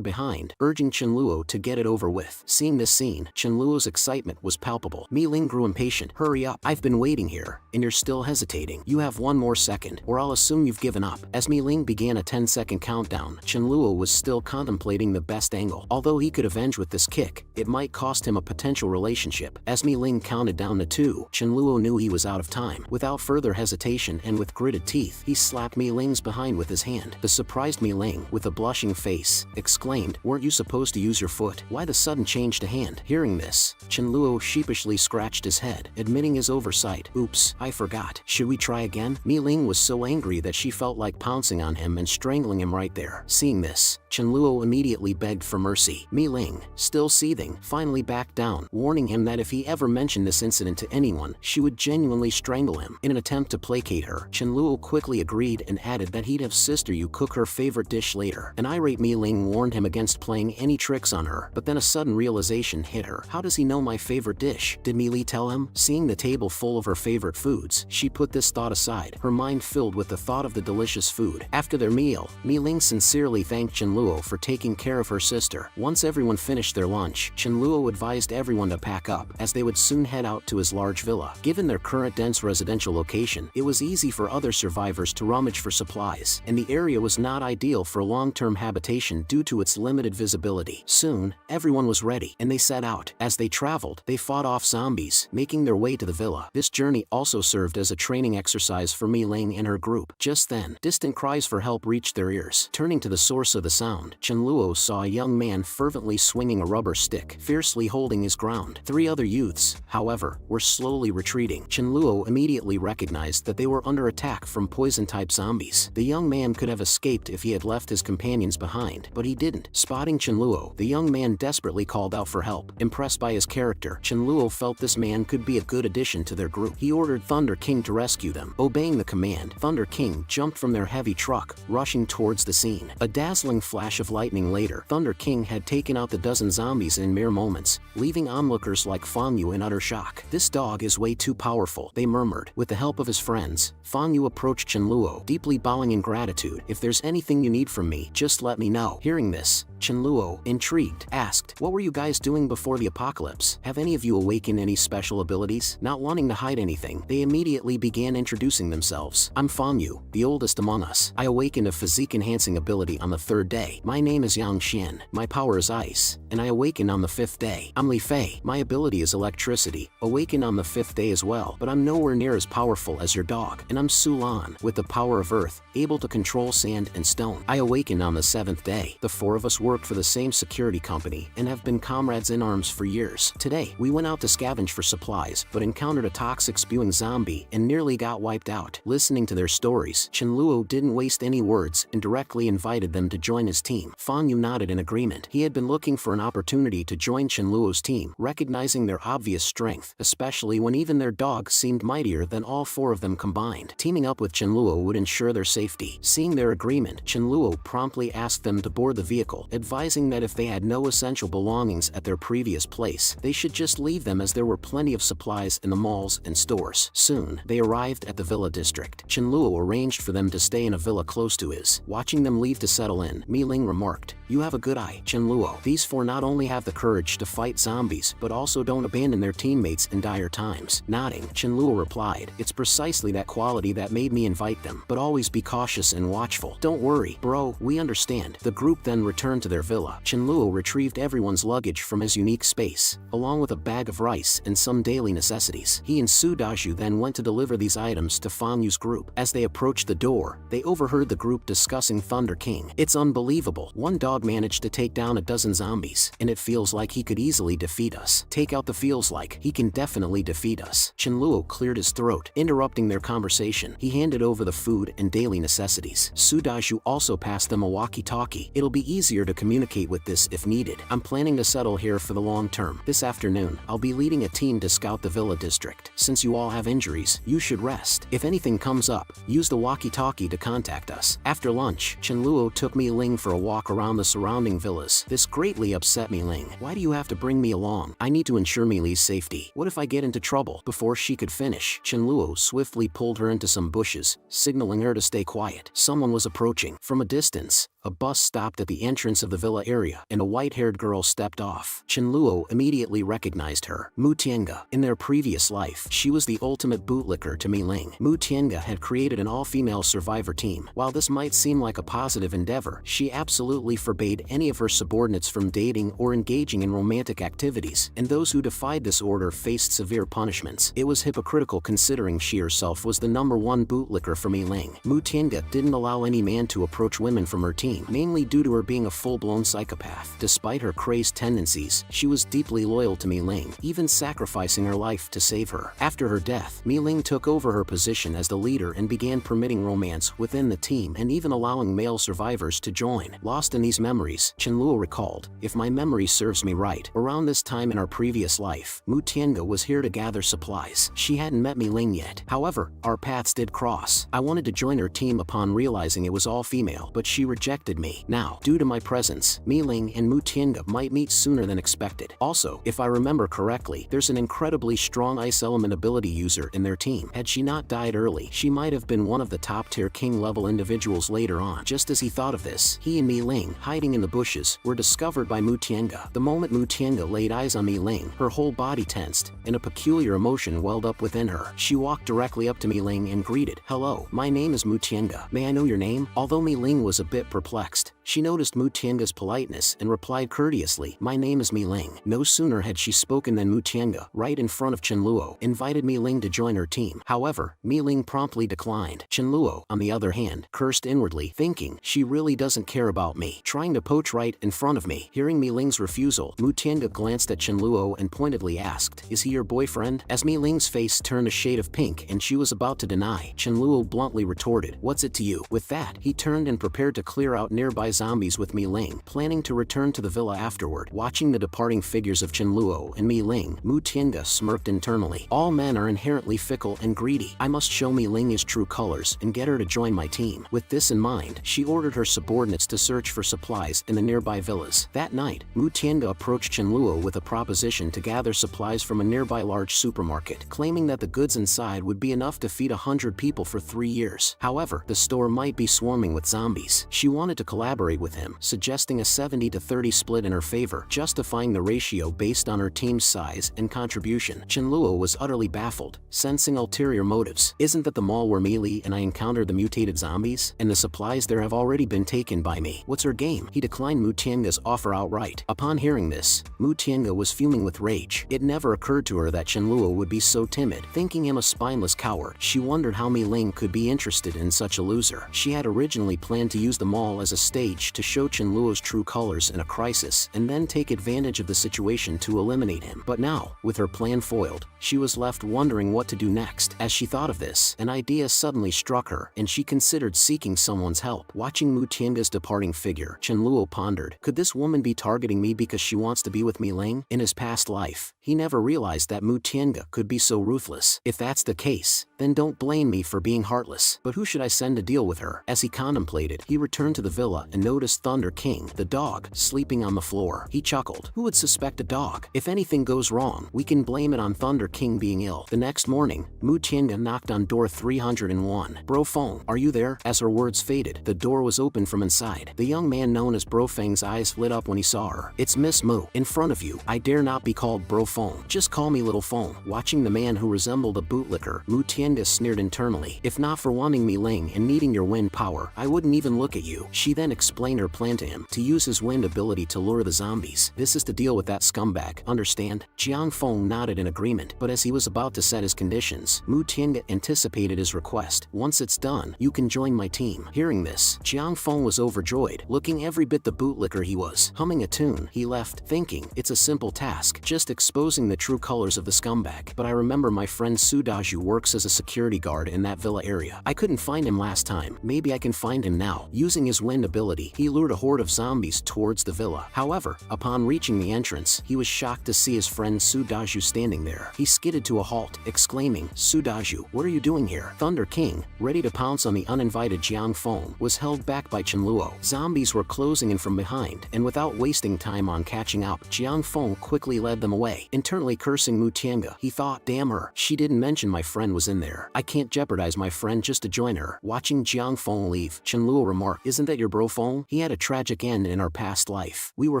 behind, urging Chenluo to get it over with. Seeing this scene, Chenluo's excitement was palpable. Mi Ling grew impatient. Hurry up, I've been waiting here, and you're still hesitating. You have one more second, or I'll assume you've given up. As Mi Ling began a 10-second countdown, Chenluo was still contemplating the best angle. Although he could avenge with this kick, it might cost him a potential relationship. As Mi Ling counted down to 2, Chenluo knew he was out of time. Without further hesitation and with gritted teeth, he slapped Mi Ling's behind with his hand. The surprised Mi Ling, with a blushing face, exclaimed, weren't you supposed to use your foot? Why the sudden change to hand? Hearing this, Chenluo sheepishly scratched his head, admitting his oversight. Oops, I forgot. Should we try again? Mi Ling was so angry that she felt like pouncing on him and strangling him right there. Seeing this, Chenluo immediately begged for mercy. Mi Ling, still seething, finally backed down, warning him that if he ever mentioned this incident to anyone, she would genuinely strangle him. In an attempt to placate her, Chenluo quickly agreed and added that he'd have sister Yu cook her favorite dish later. An irate Mi Ling warned him against playing any tricks on her, but then a sudden realization hit her. How does he know my favorite dish? Did Mi Li tell him? Seeing the table full of her favorite foods, she put this thought aside, her mind filled with the thought of the delicious food. After their meal, Mi Ling sincerely thanked Chenluo for taking care of her sister. Once everyone finished their lunch, Chenluo advised everyone to pack up, as they would soon head out to his large villa. Given their current dense residential location, it was easy for other survivors to rummage for supplies, and the area was not ideal for long-term habitation due to its limited visibility. Soon, everyone was ready, and they set out. As they traveled, they fought off zombies, making their way to the villa. This journey also served as a training exercise for Mi Ling and her group. Just then, distant cries for help reached their ears. Turning to the source of the sound, Chenluo saw a young man fervently swinging a rubber stick, fiercely holding his ground. 3 other youths, however, were slowly retreating. Chenluo immediately recognized that they were under attack from poison-type zombies. The young man could have escaped if he had left his companions behind, but he didn't. Spotting Chenluo, the young man desperately called out for help. Impressed by his character, Chenluo felt this man could be a good addition to their group. He ordered Thunder King to rescue them. Obeying the command, Thunder King jumped from their heavy truck, rushing towards the scene. A dazzling flash of lightning later, Thunder King had taken out the dozen zombies in mere moments, leaving onlookers like Fang Yu in utter shock. This dog is way too powerful, they murmured. With the help of his friends, Fang Yu approached Chenluo, deeply bowing in gratitude. If there's anything you need from me, just let me know. Hearing this, Chenluo, intrigued, asked, what were you guys doing before the apocalypse? Have any of you awakened any special abilities? Not wanting to hide anything, they immediately began introducing themselves. I'm Fang Yu, the oldest among us. I awakened a physique-enhancing ability on the 3rd day. My name is Yang Xian. My power is ice, and I awakened on the 5th day. I'm Li Fei. My ability is electricity. Awakened on the 5th day as well, but I'm nowhere near as powerful as your dog. And I'm Su Lan, with the power of earth, able to control sand and stone. I awakened on the 7th day. The 4 of us worked for the same security company and have been comrades in arms for years. Today, we went out to scavenge for supplies, but encountered a toxic spewing zombie and nearly got wiped out. Listening to their stories, Chenluo didn't waste any words and directly invited them to join his team. Fan Yu nodded in agreement. He had been looking for an opportunity to join Chenluo's team, recognizing their obvious strength, especially when even their dog seemed mightier than all four of them combined. Teaming up with Chenluo would ensure their safety. Seeing their agreement, Chenluo promptly asked them to board the vehicle, advising that if they had no essential belongings at their previous place, they should just leave them as there were plenty of supplies in the malls and stores. Soon, they arrived at the villa district. Chenluo arranged for them to stay in a villa close to his. Watching them leave to settle in, Mi Ling remarked, "You have a good eye, Chenluo. These four not only have the courage to fight zombies, but also don't abandon their teammates in dire times." Nodding, Chenluo replied, "It's precisely that quality that made me invite them, but always be cautious and watchful." "Don't worry, bro, we understand." The group then returned to their villa. Chenluo retrieved everyone's luggage from his unique space, along with a bag of rice and some daily necessities. He and Su Daju then went to deliver these items to Fan Yu's group. As they approached the door, they overheard the group discussing Thunder King. "It's unbelievable. One dog managed to take down a dozen zombies, and it feels like he could easily defeat us." "Take out the feels like. He can definitely defeat us." Chenluo cleared his throat, interrupting their conversation. He handed over the food and daily necessities. Su Daju also passed them a walkie-talkie. "It'll be easier to communicate with this if needed. I'm planning to settle here for the long term. This afternoon, I'll be leading a team to scout the villa district. Since you all have injuries, you should rest. If anything comes up, use the walkie-talkie to contact us." After lunch, Chenluo took Mi Ling for a walk around the surrounding villas. This greatly upset Mi Ling. "Why do you have to bring me along? I need to ensure Mi Li's safety. What if I get into trouble?" Before she could finish, Chenluo swiftly pulled her into some bushes, signaling her to stay quiet. Someone was approaching. From a distance, a bus stopped at the entrance of the villa area, and a white-haired girl stepped off. Chenluo immediately recognized her. Mu Tiange. In their previous life, she was the ultimate bootlicker to Mi Ling. Mu Tiange had created an all-female survivor team. While this might seem like a positive endeavor, she absolutely forbade any of her subordinates from dating or engaging in romantic activities, and those who defied this order faced severe punishments. It was hypocritical considering she herself was the #1 bootlicker for Mi Ling. Mu Tiange didn't allow any man to approach women from her team, mainly due to her being a full-blown psychopath. Despite her crazed tendencies, she was deeply loyal to Mi Ling, even sacrificing her life to save her. After her death, Mi Ling took over her position as the leader and began permitting romance within the team and even allowing male survivors to join. Lost in these memories, Chenluo recalled, "If my memory serves me right, around this time in our previous life, Mu Tiange was here to gather supplies. She hadn't met Mi Ling yet. However, our paths did cross. I wanted to join her team upon realizing it was all female, but she rejected me. Now, due to my presence, Mi Ling and Mu Tiange might meet sooner than expected. Also, if I remember correctly, there's an incredibly strong ice element ability user in their team. Had she not died early, she might have been one of the top-tier king-level individuals later on." Just as he thought of this, he and Mi Ling, hiding in the bushes, were discovered by Mu Tiange. The moment Mu Tiange laid eyes on Mi Ling, her whole body tensed, and a peculiar emotion welled up within her. She walked directly up to Mi Ling and greeted, "Hello, my name is Mu Tiange. May I know your name?" Although Mi Ling was a bit perplexed, she noticed Mu Tiange's politeness and replied courteously, "My name is Mi Ling." No sooner had she spoken than Mu Tiange, right in front of Chenluo, invited Mi Ling to join her team. However, Mi Ling promptly declined. Chenluo, on the other hand, cursed inwardly, thinking, "She really doesn't care about me, trying to poach right in front of me." Hearing Mi Ling's refusal, Mu Tiange glanced at Chenluo and pointedly asked, "Is he your boyfriend?" As Mi Ling's face turned a shade of pink and she was about to deny, Chenluo bluntly retorted, "What's it to you?" With that, he turned and prepared to clear out nearby zombies with Mi Ling, planning to return to the villa afterward. Watching the departing figures of Chenluo and Mi Ling, Mu Tiange smirked internally. "All men are inherently fickle and greedy. I must show Mi Ling his true colors and get her to join my team." With this in mind, she ordered her subordinates to search for supplies in the nearby villas. That night, Mu Tiange approached Chenluo with a proposition to gather supplies from a nearby large supermarket, claiming that the goods inside would be enough to feed 100 people for 3 years. However, the store might be swarming with zombies. She wanted to collaborate with him, suggesting a 70-30 split in her favor, justifying the ratio based on her team's size and contribution. Chenluo was utterly baffled, sensing ulterior motives. "Isn't that the mall where Mi Li and I encountered the mutated zombies? And the supplies there have already been taken by me. What's her game?" He declined Mu Tiange's offer outright. Upon hearing this, Mu Tiange was fuming with rage. It never occurred to her that Chenluo would be so timid. Thinking him a spineless coward, she wondered how Mi Ling could be interested in such a loser. She had originally planned to use the mall as a stage rage to show Chenluo's true colors in a crisis and then take advantage of the situation to eliminate him. But now, with her plan foiled, she was left wondering what to do next. As she thought of this, an idea suddenly struck her, and she considered seeking someone's help. Watching Mu Tiange's departing figure, Chenluo pondered, could this woman be targeting me because she wants to be with Mi Ling? In his past life, he never realized that Mu Tiange could be so ruthless. If that's the case, then don't blame me for being heartless. But who should I send to deal with her? As he contemplated, he returned to the villa and noticed Thunder King, the dog, sleeping on the floor. He chuckled. Who would suspect a dog? If anything goes wrong, we can blame it on Thunder King being ill. The next morning, Mu Tiange knocked on door 301. Bro Feng, are you there? As her words faded, the door was open from inside. The young man known as Bro Feng's eyes lit up when he saw her. It's Miss Mu. In front of you. I dare not be called Bro Feng. Just call me Little Feng. Watching the man who resembled a bootlicker, Mu Tiange sneered internally. If not for wanting Mi Ling and needing your wind power, I wouldn't even look at you. She then explained her plan to him, to use his wind ability to lure the zombies. This is to deal with that scumbag, understand? Jiang Feng nodded in agreement, but as he was about to set his conditions, Mu Tiange anticipated his request. Once it's done, you can join my team. Hearing this, Jiang Feng was overjoyed, looking every bit the bootlicker he was. Humming a tune, he left, thinking, it's a simple task, just exposing the true colors of the scumbag. But I remember my friend Su Daju works as a security guard in that villa area. I couldn't find him last time. Maybe I can find him now. Using his wind ability, he lured a horde of zombies towards the villa. However, upon reaching the entrance, he was shocked to see his friend Su Daju standing there. He skidded to a halt, exclaiming, Su Daju, what are you doing here? Thunder King, ready to pounce on the uninvited Jiang Feng, was held back by Chenluo. Zombies were closing in from behind, and without wasting time on catching up, Jiang Feng quickly led them away. Internally cursing Mu Tiange, he thought, damn her, she didn't mention my friend was in there. I can't jeopardize my friend just to join her. Watching Jiang Feng leave, Chenluo remarked, isn't that your bro Feng? He had a tragic end in our past life. We were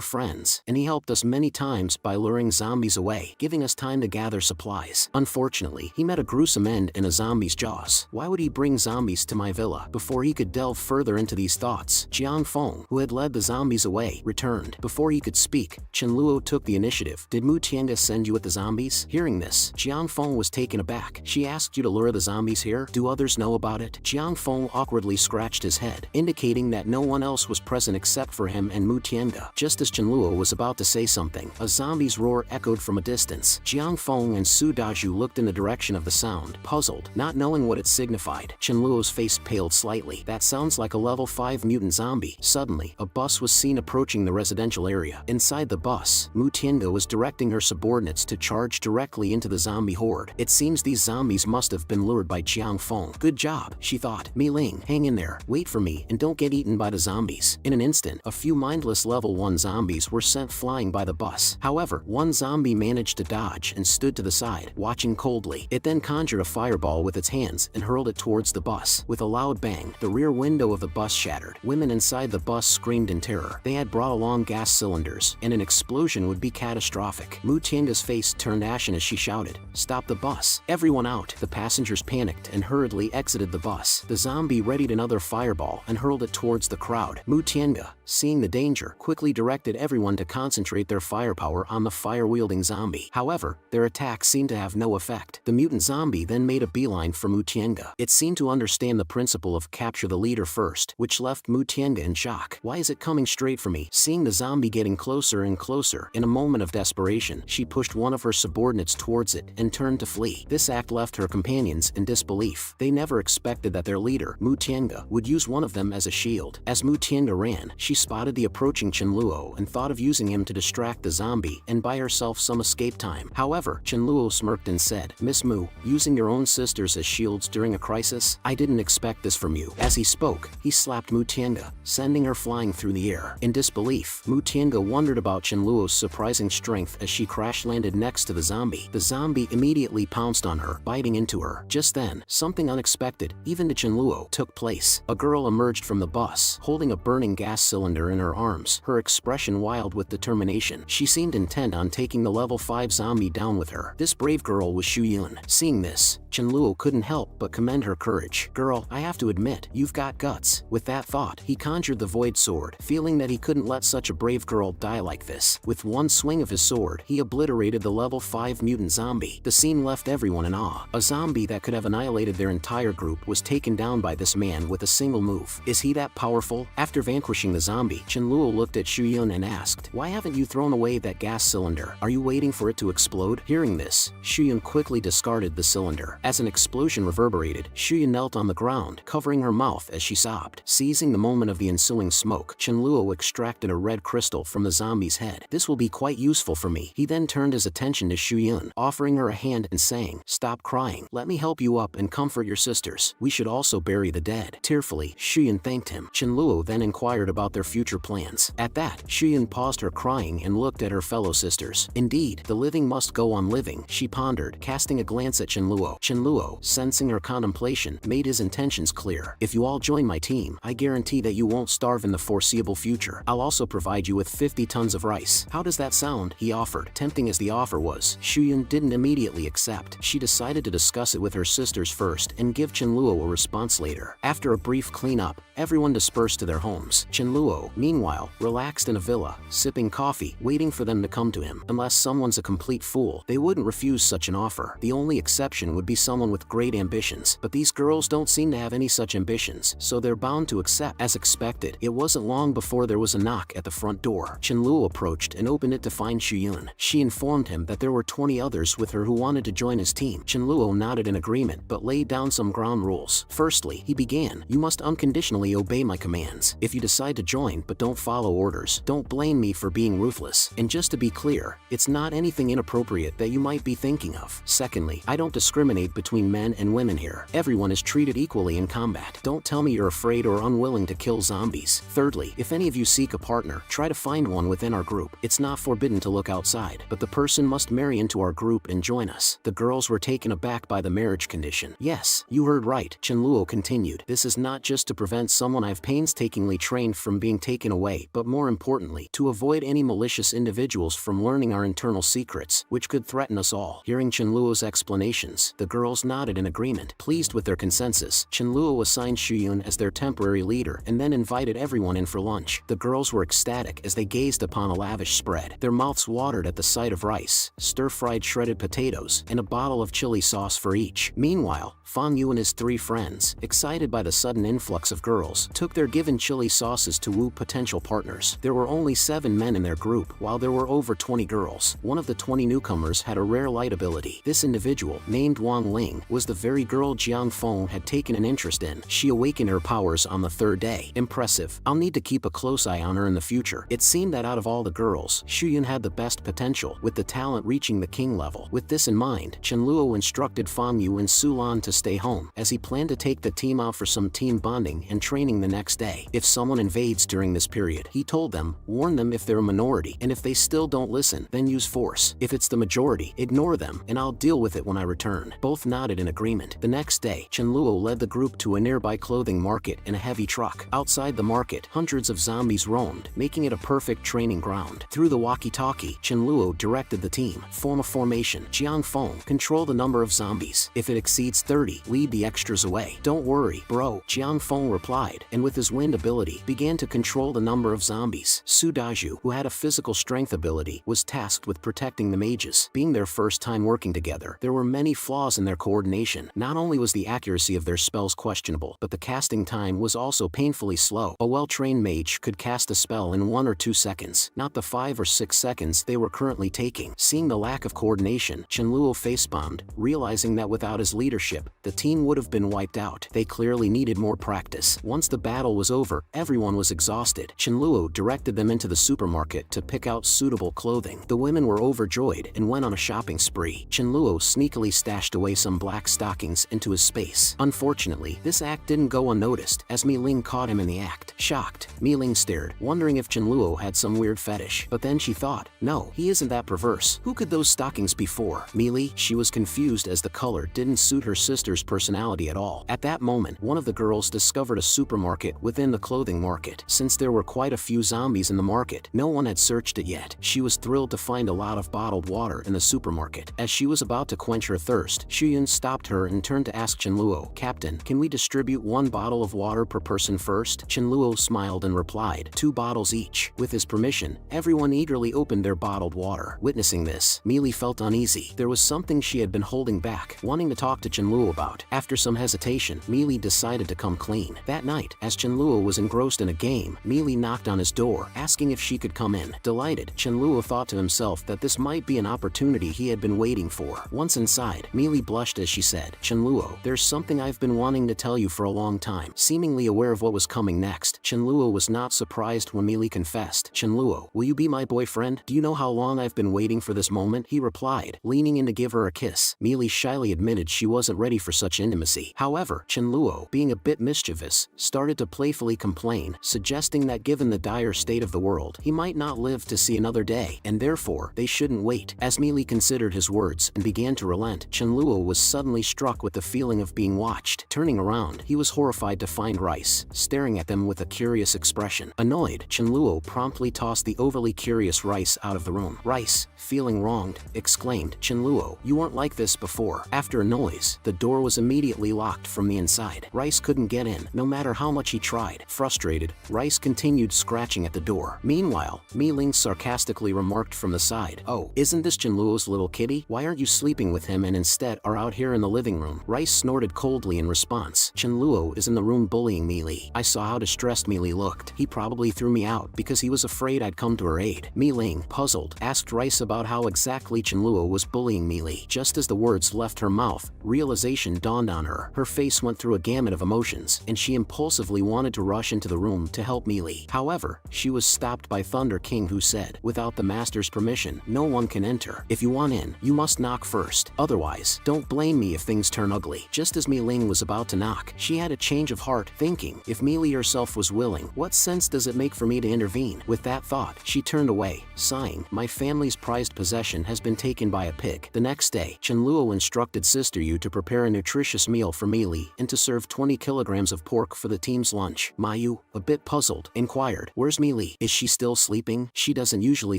friends, and he helped us many times by luring zombies away, giving us time to gather supplies. Unfortunately, he met a gruesome end in a zombie's jaws. Why would he bring zombies to my villa? Before he could delve further into these thoughts, Jiang Feng, who had led the zombies away, returned. Before he could speak, Chenluo took the initiative. Did Mu Tiange send you with the zombies? Hearing this, Jiang Feng was taken aback. She asked you to lure the zombies here? Do others know about it? Jiang Feng awkwardly scratched his head, indicating that no one else was present except for him and Mu Tiange. Just as Chenluo was about to say something, a zombie's roar echoed from a distance. Jiang Feng and Su Daju looked in the direction of the sound, puzzled, not knowing what it signified. Chenluo's face paled slightly. That sounds like a level 5 mutant zombie. Suddenly, a bus was seen approaching the residential area. Inside the bus, Mu Tiange was directing her subordinates to charge directly into the zombie horde. It seems these zombies must have been lured by Jiang Feng. Good job, she thought. Mi Ling, hang in there, wait for me, and don't get eaten by the zombies. In an instant, a few mindless level 1 zombies were sent flying by the bus. However, one zombie managed to dodge and stood to the side, watching coldly. It then conjured a fireball with its hands and hurled it towards the bus. With a loud bang, the rear window of the bus shattered. Women inside the bus screamed in terror. They had brought along gas cylinders, and an explosion would be catastrophic. Mu Tiange's face turned ashen as she shouted, stop the bus. Everyone out. The passengers panicked and hurriedly exited the bus. The zombie readied another fireball and hurled it towards the crowd. Mu Tiange, seeing the danger, quickly directed everyone to concentrate their firepower on the fire-wielding zombie. However, their attack seemed to have no effect. The mutant zombie then made a beeline for Mu Tiange. It seemed to understand the principle of capture the leader first, which left Mu Tiange in shock. Why is it coming straight for me? Seeing the zombie getting closer and closer, in a moment of desperation, she pushed one of her subordinates towards it and turned to flee. This act left her companions in disbelief. They never expected that their leader, Mu Tiange, would use one of them as a shield. As Mu Tiange ran, she spotted the approaching Chenluo and thought of using him to distract the zombie and buy herself some escape time. However, Chenluo smirked and said, Miss Mu, using your own sisters as shields during a crisis? I didn't expect this from you. As he spoke, he slapped Mu Tiange, sending her flying through the air. In disbelief, Mu Tiange wondered about Chenluo's surprising strength as she crash-landed next to the zombie. The zombie immediately pounced on her, biting into her. Just then, something unexpected, even to Chenluo, took place. A girl emerged from the bus, holding a burning gas cylinder in her arms, her expression wild with determination. She seemed intent on taking the level 5 zombie down with her. This brave girl was Xu Yun. Seeing this, Chenluo couldn't help but commend her courage. Girl, I have to admit, you've got guts. With that thought, he conjured the void sword, feeling that he couldn't let such a brave girl die like this. With one swing of his sword, he obliterated the level 5 mutant zombie. The scene left everyone in awe. A zombie that could have annihilated their entire group was taken down by this man with a single move. Is he that powerful? After vanquishing the zombie, Chenluo looked at Shuyun and asked, "Why haven't you thrown away that gas cylinder? Are you waiting for it to explode?" Hearing this, Shuyun quickly discarded the cylinder. As an explosion reverberated, Shuyun knelt on the ground, covering her mouth as she sobbed. Seizing the moment of the ensuing smoke, Chenluo extracted a red crystal from the zombie's head. "This will be quite useful for me." He then turned his attention to Shuyun, offering her a hand and saying, "Stop crying. Let me help you up and comfort your sisters. We should also bury the dead." Tearfully, Shuyun thanked him. Chenluo then inquired about their future plans. At that, Shuyun paused her crying and looked at her fellow sisters. "Indeed, the living must go on living," she pondered, casting a glance at Chenluo. Chenluo, sensing her contemplation, made his intentions clear. "If you all join my team, I guarantee that you won't starve in the foreseeable future. I'll also provide you with 50 tons of rice. How does that sound?" he offered. Tempting as the offer was, Shuyun didn't immediately accept. She decided to discuss it with her sisters first and give Chenluo a response later. After a brief cleanup, everyone dispersed to their homes. Chenluo, meanwhile, relaxed in a villa, sipping coffee, waiting for them to come to him. Unless someone's a complete fool, they wouldn't refuse such an offer. The only exception would be someone with great ambitions. But these girls don't seem to have any such ambitions, so they're bound to accept. As expected, it wasn't long before there was a knock at the front door. Chenluo approached and opened it to find Shuyun. She informed him that there were 20 others with her who wanted to join his team. Chenluo nodded in agreement but laid down some ground rules. Firstly, he began, "You must unconditionally obey my commands. If you decide to join but don't follow orders, don't blame me for being ruthless. And just to be clear, it's not anything inappropriate that you might be thinking of. Secondly, I don't discriminate between men and women here. Everyone is treated equally in combat. Don't tell me you're afraid or unwilling to kill zombies. Thirdly, if any of you seek a partner, try to find one within our group. It's not forbidden to look outside, but the person must marry into our group and join us." The girls were taken aback by the marriage condition. "Yes, you heard right," Chenluo continued. "This is not just to prevent someone I've painstakingly trained from being taken away, but more importantly, to avoid any malicious individuals from learning our internal secrets, which could threaten us all." Hearing Chenluo's explanations, the girls nodded in agreement. Pleased with their consensus, Chenluo assigned Shuyun as their temporary leader and then invited everyone in for lunch. The girls were ecstatic as they gazed upon a lavish spread. Their mouths watered at the sight of rice, stir-fried shredded potatoes, and a bottle of chili sauce for each. Meanwhile, Fang Yu and his 3 friends, excited by the sudden influx of girls, took their given chili sauces to woo potential partners. There were only 7 men in their group, while there were over 20 girls. One of the 20 newcomers had a rare light ability. This individual, named Wang Ling, was the very girl Jiang Feng had taken an interest in. She awakened her powers on the 3rd day. Impressive. I'll need to keep a close eye on her in the future. It seemed that out of all the girls, Shuyun had the best potential, with the talent reaching the king level. With this in mind, Chenluo instructed Fang Yu and Sulan to stay home, as he planned to take the team out for some team bonding and training the next day. If someone invades during this period, he told them, warn them if they're a minority, and if they still don't listen, then use force. If it's the majority, ignore them, and I'll deal with it when I return. Both nodded in agreement. The next day, Chenluo led the group to a nearby clothing market in a heavy truck. Outside the market, hundreds of zombies roamed, making it a perfect training ground. Through the walkie-talkie, Chenluo directed the team, form a formation. Jiang Feng, control the number of zombies. If it exceeds 30, lead the extras away. Don't worry, bro, Jiang Feng replied, and with his wind ability, began to control the number of zombies. Su Daju, who had a physical strength ability, was tasked with protecting the mages. Being their first time working together, there were many flaws in their coordination. Not only was the accuracy of their spells questionable, but the casting time was also painfully slow. A well-trained mage could cast a spell in 1 or 2 seconds, not the 5 or 6 seconds they were currently taking. Seeing the lack of coordination, Chenluo facepalmed, realizing that without his leadership, the team would have been wiped out. They clearly needed more practice. Once the battle was over, everyone was exhausted. Chenluo directed them into the supermarket to pick out suitable clothing. The women were overjoyed and went on a shopping spree. Chenluo sneakily stashed away some black stockings into his space. Unfortunately, this act didn't go unnoticed, as Mi Ling caught him in the act. Shocked, Mi Ling stared, wondering if Chenluo had some weird fetish. But then she thought, no, he isn't that perverse. Who could those stockings be for? Mi Li? She was confused as the color didn't suit her sister's personality at all. At that moment, one of the girls discovered a supermarket within the clothing market. Since there were quite a few zombies in the market, no one had searched it yet. She was thrilled to find a lot of bottled water in the supermarket. As she was about to quench her thirst, Shuyun stopped her and turned to ask Chenluo, Captain, can we distribute 1 bottle of water per person first? Chenluo smiled and replied, 2 bottles each. With his permission, everyone eagerly opened their bottled water. Witnessing this, Mi Li felt uneasy. There was something she had been holding back, wanting to talk to Chenluo about. After some hesitation, Mi Li decided to come clean. That night, as Chenluo was engrossed in a game, Mi Li knocked on his door, asking if she could come in. Delighted, Chenluo thought to himself that this might be an opportunity he had been waiting for. Once inside, Mi Li blushed as she said, "Chenluo, there's something I've been wanting to tell you for a long time." Seemingly aware of what was coming next, Chenluo was not surprised when Mi Li confessed, "Chenluo, will you be my boyfriend? Do you know how long I've been waiting for this moment?" He replied, leaning in to give her a kiss. Mi Li shyly admitted she wasn't ready for such intimacy. However, Chenluo, being a bit mischievous, started to playfully complain, suggesting that given the dire state of the world, he might not live to see another day, and therefore, they shouldn't wait. As Mi Li considered his words and began to relent, Chenluo was suddenly struck with the feeling of being watched. Turning around, he was horrified to find Rice, staring at them with a curious expression. Annoyed, Chenluo promptly tossed the overly curious Rice out of the room. Rice, feeling wronged, exclaimed, "Chenluo, you weren't like this before." After a noise, the door was immediately locked from the inside. Rice couldn't get in, no matter how much he tried. Frustrated, Rice continued scratching at the door. Meanwhile, Mi Ling sarcastically remarked from the side, "Oh, isn't this Chenluo's little kitty? Why aren't you sleeping with him and instead are out here in the living room?" Rice snorted coldly in response. "Chenluo is in the room bullying Mi Li. I saw how distressed Mi Li looked. He probably threw me out because he was afraid I'd come to her aid." Mi Ling, puzzled, asked Rice about how exactly Chenluo was bullying Mi Li. Just as the words left her mouth, realization dawned on her. Her face went through a gamut of emotions, and she impulsively wanted to rush into the room to help Mi Li. However, she was stopped by Thunder King, who said, "Without the master's permission, no one can enter. If you want in, you must knock first. Otherwise, don't blame me if things turn ugly." Just as Mi Ling was about to knock, she had a change of heart, thinking, if Mi Li herself was willing, what sense does it make for me to intervene? With that thought, she turned away, sighing, "My family's prized possession has been taken by a pig." The next day, Chenluo instructed Sister Yu to prepare a nutritious meal for Mi Li and to serve 20 kilograms of pork for the team's lunch. Mayu, a bit puzzled, inquired, "Where's Mi Li? Is she still sleeping? She doesn't usually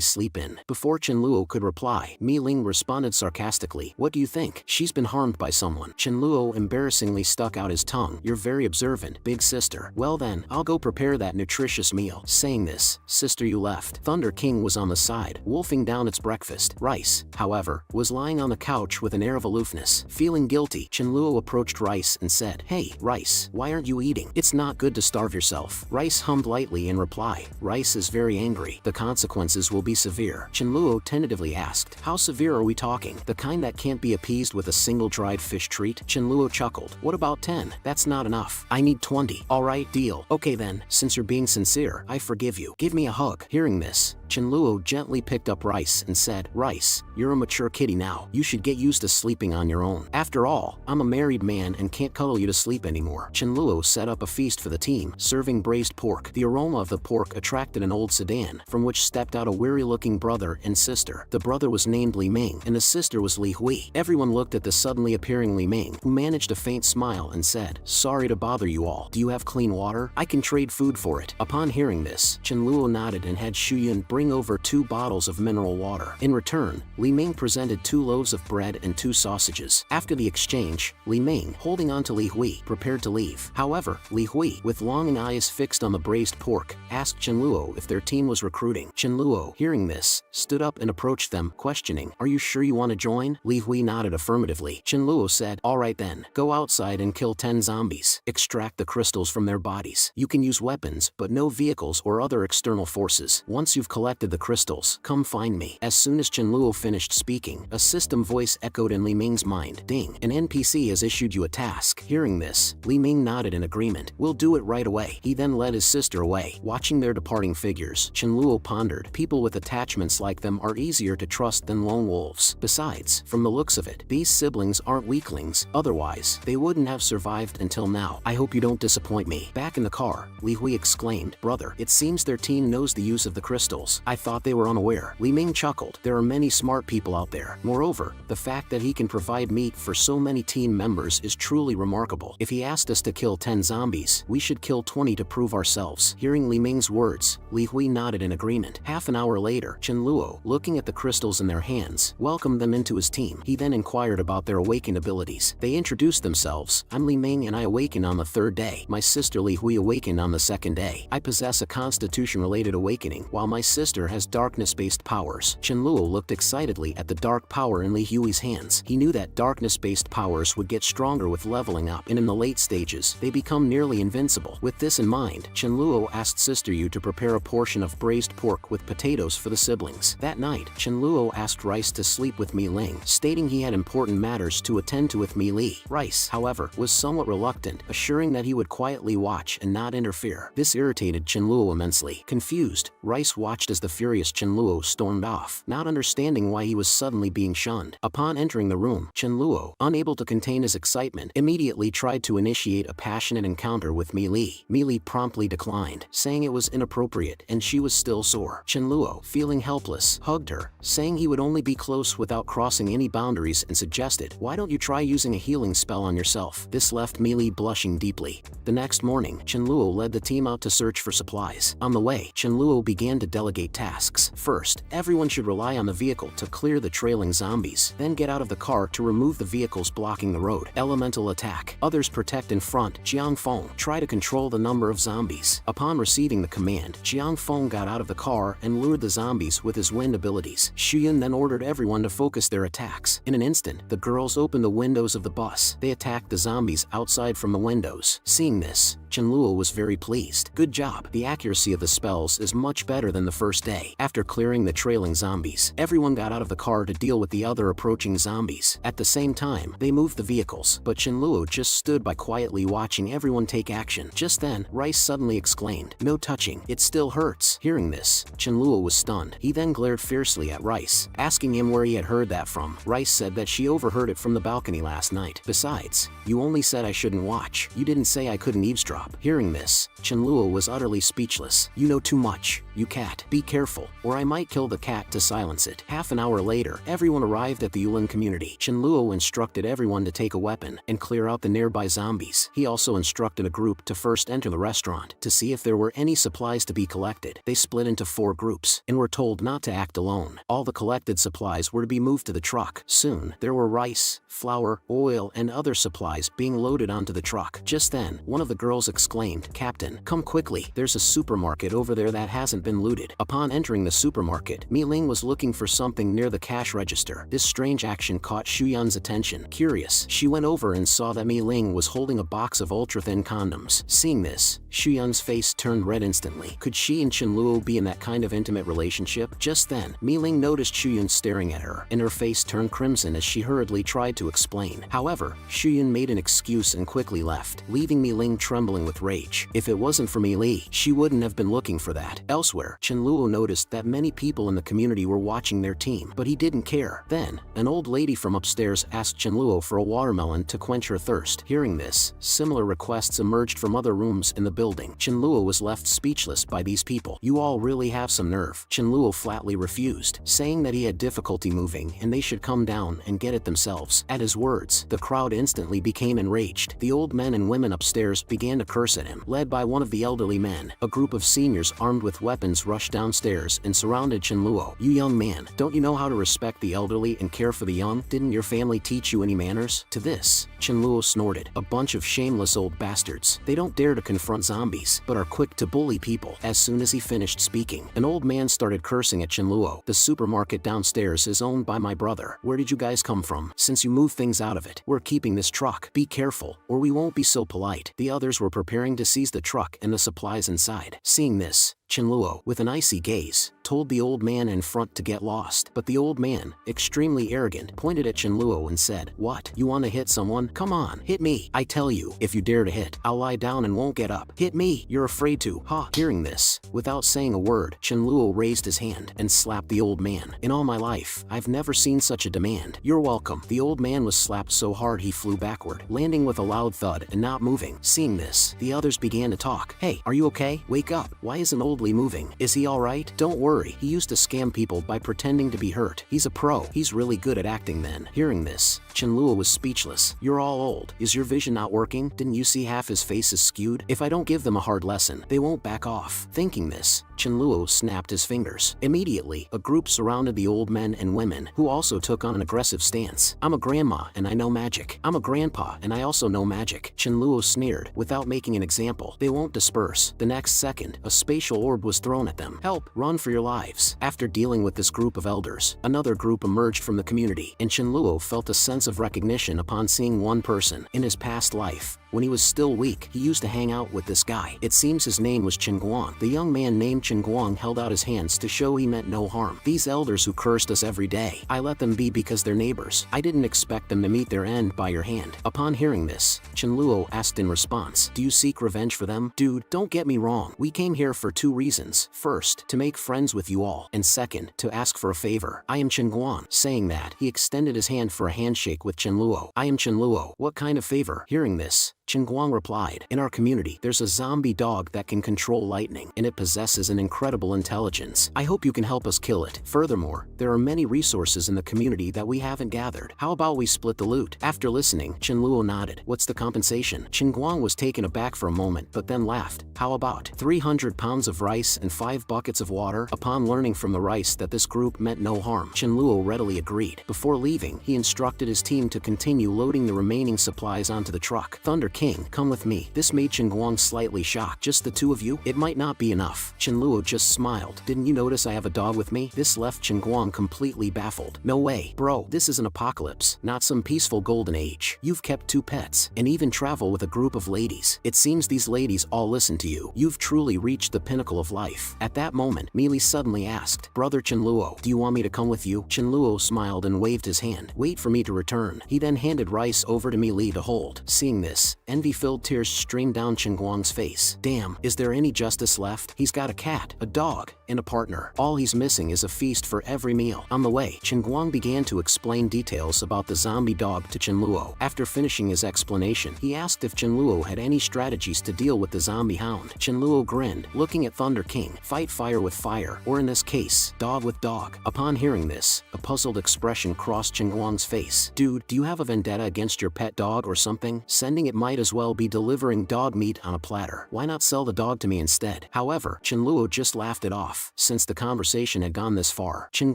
sleep in." Before Chenluo could reply, Mi Ling responded sarcastically, "What do you think? She's been harmed by someone." Chenluo embarrassingly stuck out his tongue. "You're very observant, big sister. Well then, I'll go prepare that nutritious meal." Saying this, Sister Yu left. Thunder King was on the side, wolfing down its breakfast. Rice, however, was lying on the couch with an air of aloofness. Feeling guilty, Chenluo approached Rice and said, "Hey, Rice, why aren't you eating? It's not good to starve yourself." Rice hummed lightly in reply. Rice is very angry. The consequences will be severe. Chenluo tentatively asked, "How severe are we talking? The kind that can't be appeased with a single dried fish treat?" Chenluo chuckled. "What about 10? That's not enough. I need 20. Alright, deal. Okay then, since you're being sincere, I forgive you. Give me a hug." Hearing this, Chenluo gently picked up Rice and said, "Rice, you're a mature kitty now. You should get used to sleeping on your own. After all, I'm a married man and can't cuddle you to sleep anymore." Chenluo set up a feast for the team, serving braised pork. The aroma of the pork attracted an old sedan, from which stepped out a weary-looking brother and sister. The brother was named Li Ming, and the sister was Li Hui. Everyone looked at the suddenly appearing Li Ming, who managed a faint smile and said, "Sorry to bother you all. Do you have clean water? I can trade food for it." Upon hearing this, Chenluo nodded and had Shuyun bring over 2 bottles of mineral water. In return, Li Ming presented 2 loaves of bread and 2 sausages. After the exchange, Li Ming, holding on to Li Hui, prepared to leave. However, Li Hui, with longing eyes fixed on the braised pork, asked Chenluo if their team was recruiting. Chenluo, hearing this, stood up and approached them, questioning, "Are you sure you want to join?" Li Hui nodded affirmatively. Chenluo said, "Alright then, go outside and kill 10 zombies. Extract the crystals from their bodies. You can use weapons, but no vehicles or other external forces. Once you've collected the crystals, come find me." As soon as Chenluo finished speaking, a system voice echoed in Li Ming's mind. "Ding, an NPC has issued you a task." Hearing this, Li Ming nodded in agreement. "We'll do it right away." He then led his sister away. Watching their departing figures, Chenluo pondered, people with attachments like them are easier to trust than lone wolves. Besides, from the looks of it, these siblings aren't weaklings, otherwise, they wouldn't have survived until now. "I hope you don't disappoint me." Back in the car, Li Hui exclaimed, "Brother, it seems their team knows the use of the crystals. I thought they were unaware." Li Ming chuckled. "There are many smart people out there. Moreover, the fact that he can provide meat for so many team members is truly remarkable. If he asked us to kill 10 zombies, we should kill 20 to prove ourselves." Hearing Li Ming's words, Li Hui nodded in agreement. Half an hour later, Chenluo, looking at the crystals in their hands, welcomed them into his team. He then inquired about their awakened abilities. They introduced themselves. "I'm Li Ming and I awakened on the 3rd day. My sister Li Hui awakened on the 2nd day. I possess a constitution-related awakening, while my sister has darkness-based powers." Chenluo looked excitedly at the dark power in Li Hui's hands. He knew that darkness-based powers would get stronger with leveling up, and in the late stages, they become nearly invincible. With this in mind, Chenluo asked Sister Yu to prepare a portion of braised pork with potatoes for the siblings. That night, Chenluo asked Rice to sleep with Mi Ling, stating he had important matters to attend to with Mi Li. Rice, however, was somewhat reluctant, assuring that he would quietly watch and not interfere. This irritated Chenluo immensely. Confused, Rice watched as the furious Chenluo stormed off, not understanding why he was suddenly being shunned. Upon entering the room, Chenluo, unable to contain his excitement, immediately tried to initiate a passionate encounter with Mi Li. Mi Li promptly declined, saying it was inappropriate and she was still sore. Chenluo, feeling helpless, hugged her, saying he would only be close without crossing any boundaries, and suggested, "Why don't you try using a healing spell on yourself?" This left Mi Li blushing deeply. The next morning, Chenluo led the team out to search for supplies. On the way, Chenluo began to delegate tasks. First, everyone should rely on the vehicle to clear the trailing zombies, then get out of the car to remove the vehicles blocking the road. Elemental attack. Others protect in front. Jiang Feng, try to control the number of zombies. Upon receiving the command, Jiang Feng got out of the car and lured the zombies with his wind abilities. Xuyun then ordered everyone to focus their attacks. In an instant, the girls opened the windows of the bus. They attacked the zombies outside from the windows. Seeing this, Chenluo was very pleased. Good job. The accuracy of the spells is much better than the first day. After clearing the trailing zombies, everyone got out of the car to deal with the other approaching zombies. At the same time, they moved the vehicles, but Chenluo just stood by quietly watching everyone take action. Just then, Rice suddenly exclaimed, "No touching, it still hurts." Hearing this, Chenluo was stunned. He then glared fiercely at Rice, asking him where he had heard that from. Rice said that she overheard it from the balcony last night. "Besides, you only said I shouldn't watch. You didn't say I couldn't eavesdrop." Hearing this, Chenluo was utterly speechless. "You know too much, you cat. Be careful, or I might kill the cat to silence it." Half an hour later, everyone arrived at the Yulin community. Chenluo instructed everyone to take a weapon and clear out the nearby zombies. He also instructed a group to first enter the restaurant to see if there were any supplies to be collected. They split into 4 groups and were told not to act alone. All the collected supplies were to be moved to the truck. Soon, there were rice, flour, oil, and other supplies being loaded onto the truck. Just then, one of the girls exclaimed, "Captain, come quickly, there's a supermarket over there that hasn't been looted." Upon entering the supermarket, Mi Ling was looking for something near the cash register. This strange action caught Xuyun's attention. Curious, she went over and saw that Mi Ling was holding a box of ultra-thin condoms. Seeing this, Xuyun's face turned red instantly. Could she and Chenluo be in that kind of intimate relationship? Just then, Mi Ling noticed Xuyun staring at her, and her face turned crimson as she hurriedly tried to explain. However, Xuyun made an excuse and quickly left, leaving Mi Ling trembling with rage. If it wasn't for Mi Li, she wouldn't have been looking for that. Elsewhere, Chenluo noticed that many people in the community were watching their team, but he didn't care. Then, an old lady from upstairs asked Chenluo for a watermelon to quench her thirst. Hearing this, similar requests emerged from other rooms in the building. Chenluo was left speechless by these people. "You all really have some nerve." Chenluo flatly refused, saying that he had difficulty moving and they should come down and get it themselves. At his words, the crowd instantly became enraged. The old men and women upstairs began to curse at him. Led by one of the elderly men, a group of seniors armed with weapons rushed downstairs and surrounded Chenluo. "You young man, don't you know how to respect the elderly and care for the young? Didn't your family teach you any manners?" To this, Chenluo snorted, "A bunch of shameless old bastards. They don't dare to confront zombies, but are quick to bully people." As soon as he finished speaking, an old man started cursing at Chenluo. "The supermarket downstairs is owned by my brother. Where did you guys come from? Since you moved things out of it, we're keeping this truck. Be careful, or we won't be so polite." The others were preparing to seize the truck and the supplies inside. Seeing this, Chenluo, with an icy gaze, told the old man in front to get lost. But the old man, extremely arrogant, pointed at Chenluo and said, "What? You want to hit someone? Come on, hit me. I tell you, if you dare to hit, I'll lie down and won't get up. Hit me. You're afraid to, huh?" Hearing this, without saying a word, Chenluo raised his hand and slapped the old man. "In all my life, I've never seen such a demand. You're welcome." The old man was slapped so hard he flew backward, landing with a loud thud and not moving. Seeing this, the others began to talk. "Hey, are you okay? Wake up. Why isn't old moving? Is he alright? Don't worry, he used to scam people by pretending to be hurt. He's a pro. He's really good at acting then." Hearing this, Chenluo was speechless. "You're all old. Is your vision not working? Didn't you see half his face is skewed? If I don't give them a hard lesson, they won't back off." Thinking this, Chenluo snapped his fingers. Immediately, a group surrounded the old men and women, who also took on an aggressive stance. "I'm a grandma and I know magic. I'm a grandpa and I also know magic." Chenluo sneered, without making an example. "They won't disperse." The next second, a spatial orb was thrown at them. "Help! Run for your lives." After dealing with this group of elders, another group emerged from the community, and Chenluo felt a sense of recognition upon seeing one person. In his past life, When he was still weak, he used to hang out with this guy. It seems his name was Chen Guang. The young man named Chen Guang held out his hands to show he meant no harm. These elders who cursed us every day, I let them be because they're neighbors. I didn't expect them to meet their end by your hand. Upon hearing this, Chen Luo asked in response, do you seek revenge for them? Dude, don't get me wrong. We came here for 2 reasons. First, to make friends with you all. And second, to ask for a favor. I am Chen Guang. Saying that, he extended his hand for a handshake with Chen Luo. I am Chen Luo. What kind of favor? Hearing this, Chen Guang replied, in our community, there's a zombie dog that can control lightning, and it possesses an incredible intelligence. I hope you can help us kill it. Furthermore, there are many resources in the community that we haven't gathered. How about we split the loot? After listening, Chen Luo nodded. What's the compensation? Chen Guang was taken aback for a moment, but then laughed. How about 300 pounds of rice and 5 buckets of water? Upon learning from the rice that this group meant no harm, Chen Luo readily agreed. Before leaving, he instructed his team to continue loading the remaining supplies onto the truck. Thunder King, come with me. This made Chen Guang slightly shocked. Just the 2 of you? It might not be enough. Chen Luo just smiled. Didn't you notice I have a dog with me? This left Chen Guang completely baffled. No way. Bro, this is an apocalypse, not some peaceful golden age. You've kept 2 pets, and even travel with a group of ladies. It seems these ladies all listen to you. You've truly reached the pinnacle of life. At that moment, Meili suddenly asked, Brother Chen Luo, do you want me to come with you? Chen Luo smiled and waved his hand. Wait for me to return. He then handed rice over to Meili to hold. Seeing this, envy-filled tears streamed down Chen Guang's face. Damn, is there any justice left? He's got a cat, a dog, and a partner. All he's missing is a feast for every meal. On the way, Chen Guang began to explain details about the zombie dog to Chen Luo. After finishing his explanation, he asked if Chen Luo had any strategies to deal with the zombie hound. Chen Luo grinned, looking at Thunder King. Fight fire with fire, or in this case, dog with dog. Upon hearing this, a puzzled expression crossed Chen Guang's face. Dude, do you have a vendetta against your pet dog or something? Sending it might as well be delivering dog meat on a platter. Why not sell the dog to me instead? However, Chen Luo just laughed it off. Since the conversation had gone this far, Chen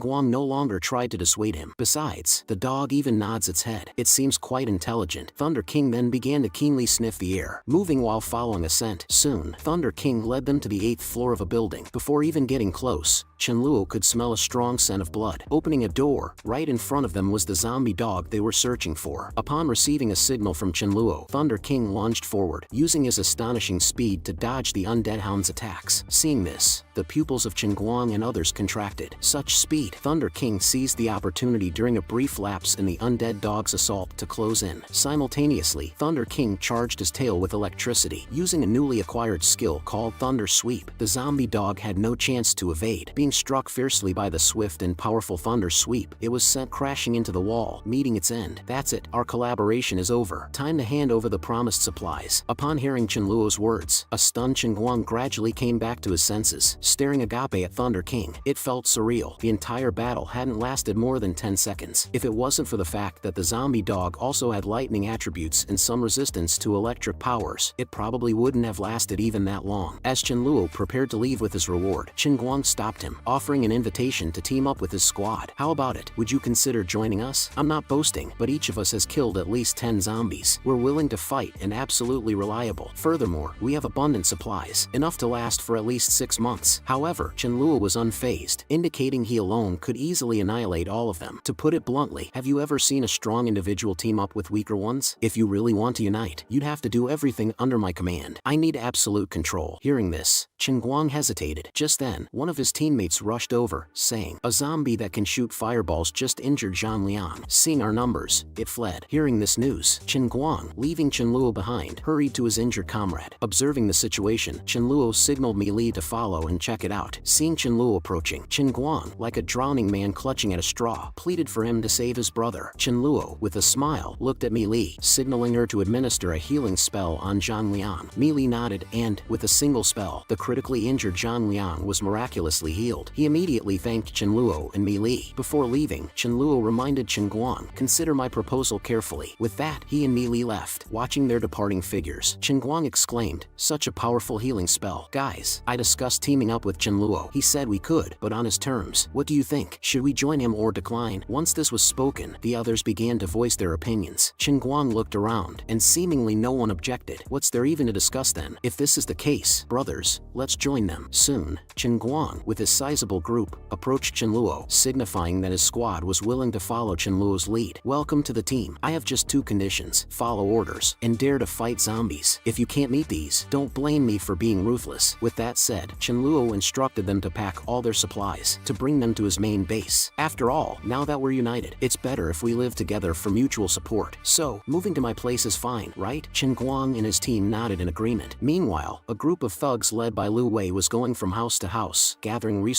Guang no longer tried to dissuade him. Besides, the dog even nods its head. It seems quite intelligent. Thunder King then began to keenly sniff the air, moving while following a scent. Soon, Thunder King led them to the 8th floor of a building. Before even getting close, Chen Luo could smell a strong scent of blood. Opening a door, right in front of them was the zombie dog they were searching for. Upon receiving a signal from Chen Luo, Thunder King lunged forward, using his astonishing speed to dodge the undead hound's attacks. Seeing this, the pupils of Chen Guang and others contracted. Such speed! Thunder King seized the opportunity during a brief lapse in the undead dog's assault to close in. Simultaneously, Thunder King charged his tail with electricity, using a newly acquired skill called Thunder Sweep. The zombie dog had no chance to evade. Being struck fiercely by the swift and powerful Thunder Sweep, it was sent crashing into the wall, meeting its end. That's it, our collaboration is over. Time to hand over the promised supplies. Upon hearing Chen Luo's words, a stunned Chen Guang gradually came back to his senses, staring agape at Thunder King. It felt surreal. The entire battle hadn't lasted more than 10 seconds. If it wasn't for the fact that the zombie dog also had lightning attributes and some resistance to electric powers, it probably wouldn't have lasted even that long. As Chen Luo prepared to leave with his reward, Chen Guang stopped him, offering an invitation to team up with his squad. How about it? Would you consider joining us? I'm not boasting, but each of us has killed at least 10 zombies. We're willing to fight and absolutely reliable. Furthermore, we have abundant supplies, enough to last for at least 6 months. However, Chen Luo was unfazed, indicating he alone could easily annihilate all of them. To put it bluntly, have you ever seen a strong individual team up with weaker ones? If you really want to unite, you'd have to do everything under my command. I need absolute control. Hearing this, Chen Guang hesitated. Just then, one of his teammates rushed over, saying, a zombie that can shoot fireballs just injured Zhang Liang. Seeing our numbers, it fled. Hearing this news, Chen Guang, leaving Chen Luo behind, hurried to his injured comrade. Observing the situation, Chen Luo signaled Meili to follow and check it out. Seeing Chen Luo approaching, Chen Guang, like a drowning man clutching at a straw, pleaded for him to save his brother. Chen Luo, with a smile, looked at Meili, signaling her to administer a healing spell on Zhang Liang. Meili nodded and, with a single spell, the critically injured Zhang Liang was miraculously healed. He immediately thanked Chen Luo and Meili. Before leaving, Chen Luo reminded Chen Guang, consider my proposal carefully. With that, he and Meili left. Watching their departing figures, Chen Guang exclaimed, such a powerful healing spell. Guys, I discussed teaming up with Chen Luo. He said we could, but on his terms. What do you think? Should we join him or decline? Once this was spoken, the others began to voice their opinions. Chen Guang looked around, and seemingly no one objected. What's there even to discuss then? If this is the case, brothers, let's join them. Soon, Chen Guang, with his sizable group approached Chenluo, signifying that his squad was willing to follow Chenluo's lead. "Welcome to the team. I have just 2 conditions: follow orders and dare to fight zombies. If you can't meet these, don't blame me for being ruthless." With that said, Chenluo instructed them to pack all their supplies to bring them to his main base. "After all, now that we're united, it's better if we live together for mutual support. So, moving to my place is fine, right?" Chen Guang and his team nodded in agreement. Meanwhile, a group of thugs led by Lu Wei was going from house to house, gathering resources.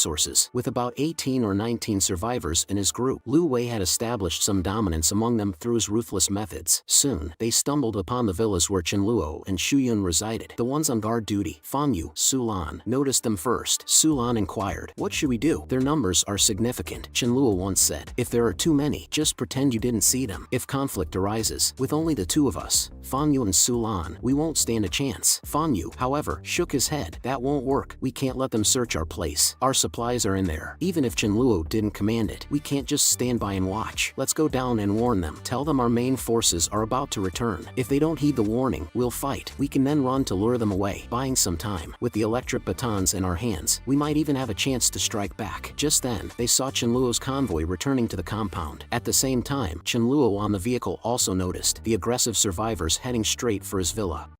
With about 18 or 19 survivors in his group, Lu Wei had established some dominance among them through his ruthless methods. Soon, they stumbled upon the villas where Chenluo and Shuyun resided. The ones on guard duty, Fangyu, Sulan, noticed them first. Sulan inquired, "What should we do? Their numbers are significant." Chenluo once said, "If there are too many, just pretend you didn't see them. If conflict arises, with only the 2 of us, Fangyu and Sulan, we won't stand a chance." Fangyu, however, shook his head. "That won't work. We can't let them search our place. Our supplies are in there. Even if Chenluo didn't command it, we can't just stand by and watch. Let's go down and warn them. Tell them our main forces are about to return. If they don't heed the warning, we'll fight. We can then run to lure them away, buying some time. With the electric batons in our hands, we might even have a chance to strike back." Just then, they saw Chenluo's convoy returning to the compound. At the same time, Chenluo on the vehicle also noticed the aggressive survivors heading straight for his villa.